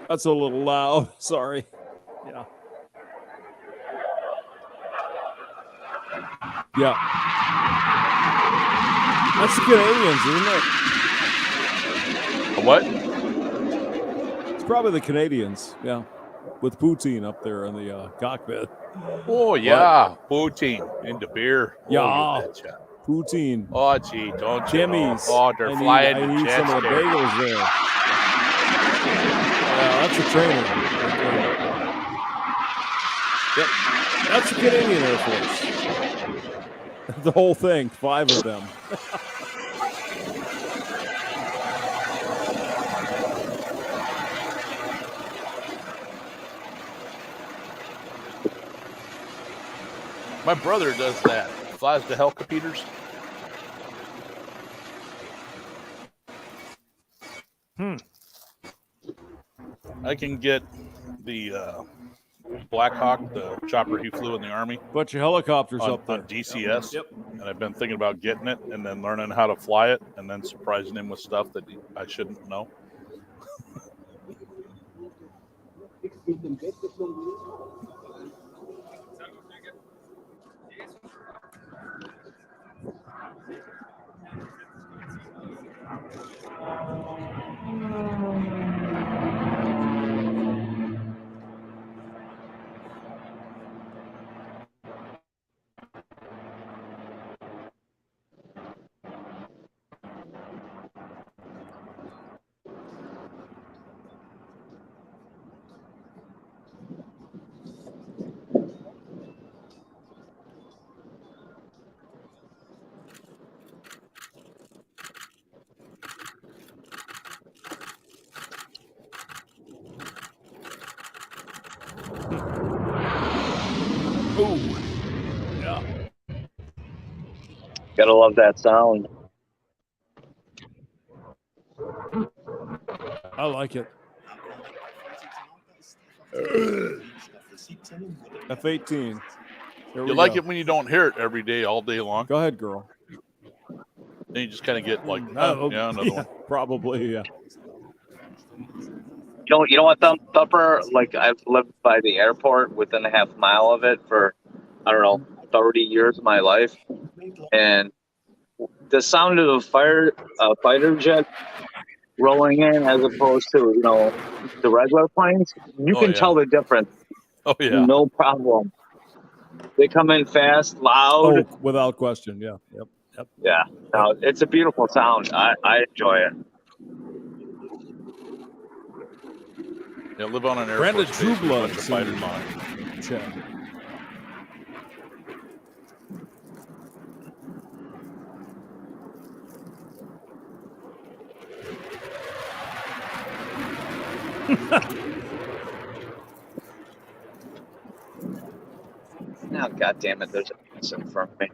That's a little loud. Sorry. Yeah. Yeah. That's the Canadians, isn't it? What? It's probably the Canadians. Yeah. With Poutine up there in the cockpit. Oh, yeah. Poutine into beer. Yeah. Oh, you betcha. Poutine. Oh, gee, don't you Jimmy's. know? Oh, they're flying I the need jets some of the there. bagels there. Yeah, that's a trainer. Yep. That's the Canadian Air Force. The whole thing, 5 of them. My brother does that. Flies the Hellcapeters. I can get the Black Hawk, the chopper he flew in the Army. Bunch of helicopters up there. On DCS. Yep. And I've been thinking about getting it and then learning how to fly it and then surprising him with stuff that I shouldn't know. Ooh. Yeah. Gotta love that sound. I like it. F-18. There You we like go. it when you don't hear it every day, all day long. Go ahead, girl. Then you just kind of get like, Oh, yeah, another one. Probably, yeah. You know what, Thumper? Like, I've lived by the airport within a half mile of it for, I don't know, 30 years of my life. And the sound of a fighter jet rolling in as opposed to, you know, the regular planes, you can tell the difference. Oh, yeah. No problem. They come in fast, loud. Oh, without question, yeah. Yep. Yeah. No, it's a beautiful sound. I enjoy it. Yeah, live on an air Brenda Force base with a Trueblood bunch of fighters on it. Chat. Now, God damn it, there's a piece in front of me.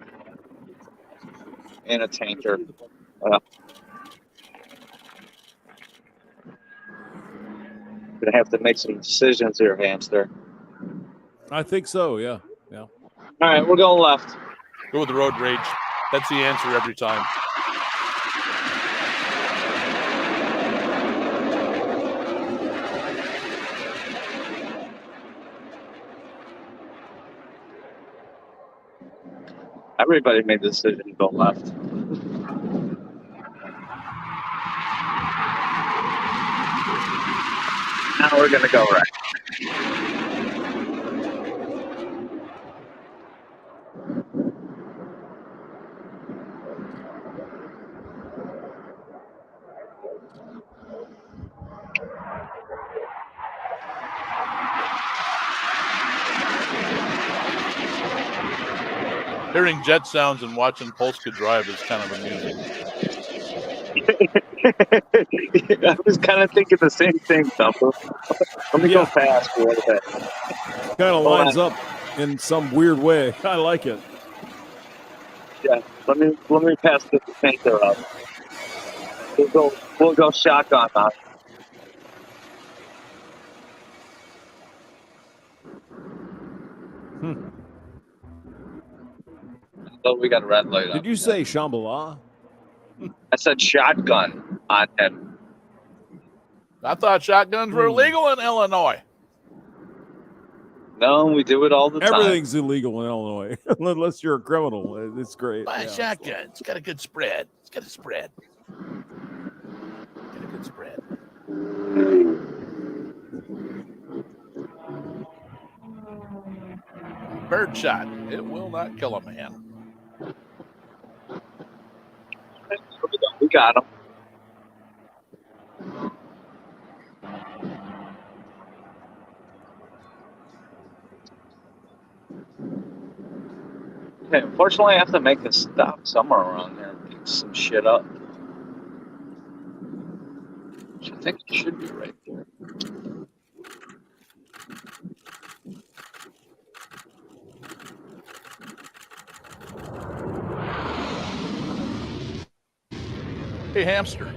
And a tanker. Gonna have to make some decisions here, Hamster. I think so, yeah. Yeah. All right, we're going left. Go with the road rage. That's the answer every time. Everybody made the decision to go left. Now we're gonna go right. Hearing jet sounds and watching Polska drive is kind of amusing. I was kind of thinking the same thing, Thumper. Let me go fast for a little bit. Kind of lines up in some weird way. I like it. Yeah, let me pass this tanker up. We'll go shotgun on. So we got a red light on. Did you say Shambhala? I said shotgun on him. I thought shotguns were illegal in Illinois. No, we do it all the time. Everything's illegal in Illinois, unless you're a criminal. It's great. Buy a Yeah. shotgun. It's got a good spread. It's got a spread. Got a good spread. Bird shot. It will not kill a man. We got him. Okay, unfortunately, I have to make a stop somewhere around there and pick some shit up. Which I think it should be right there. Hey, Hamster,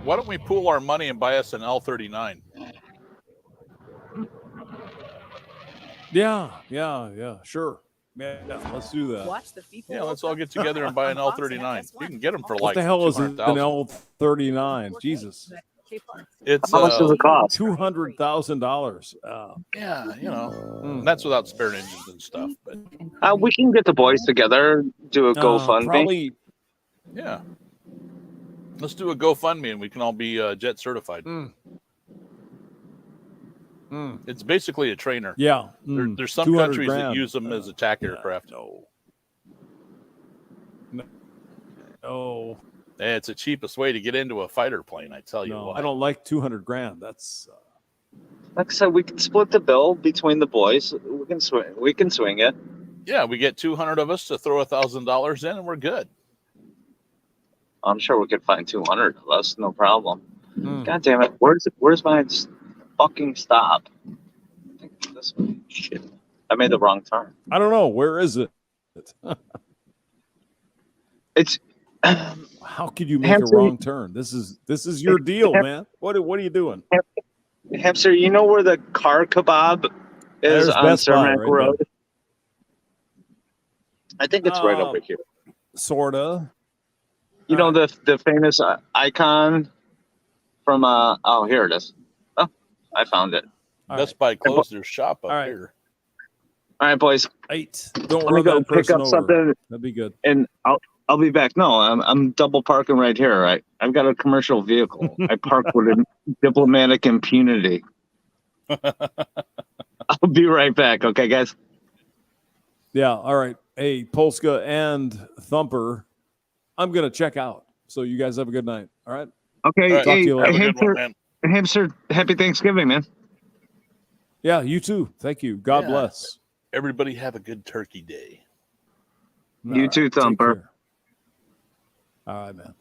why don't we pool our money and buy us an L-39? Yeah, sure. Yeah, let's do that. Watch the FIFA. Yeah, let's all get together and buy an L-39. You can get them for What like the hell is an $200,000. L-39? Jesus. It's How much does it cost? $200,000. Yeah, you know, that's without spare engines and stuff. But We can get the boys together, do a GoFundMe. Probably. yeah, let's do a GoFundMe and we can all be jet certified. It's basically a trainer. Yeah. There's some 200 countries that grand. use them as attack aircraft. Oh. It's the cheapest way to get into a fighter plane, I tell you No, what. I don't like 200 grand. That's Like I said, we can split the bill between the boys. We can swing it. Yeah, we get 200 of us to throw $1,000 in and we're good. I'm sure we could find 200 of us, no problem. God damn it! Where's my fucking stop? I think it's this way. Shit, I made the wrong turn. I don't know. Where is it? It's. How could you make Hamster, a wrong turn? This is your deal, man. What are you doing? Hamster, you know where the car kebab is There's on Best Buy Cermak right Road. I think it's right over here. Sorta. You know the famous icon from oh, here it is. Oh, I found it. Best Buy closed their shop up here. All right, boys. 8. Don't Let me run go that pick person up over. something, That'd be good. and I'll be back. No, I'm double parking right here. I've got a commercial vehicle. I park with diplomatic impunity. I'll be right back. Okay, guys. Yeah. All right. Hey, Polska and Thumper, I'm gonna check out. So you guys have a good night. All right. Okay. Talk to you later. Hamster, happy Thanksgiving, man. Yeah, you too. Thank you. God Yeah. bless. Everybody have a good turkey day. You too, Thumper. All right, man.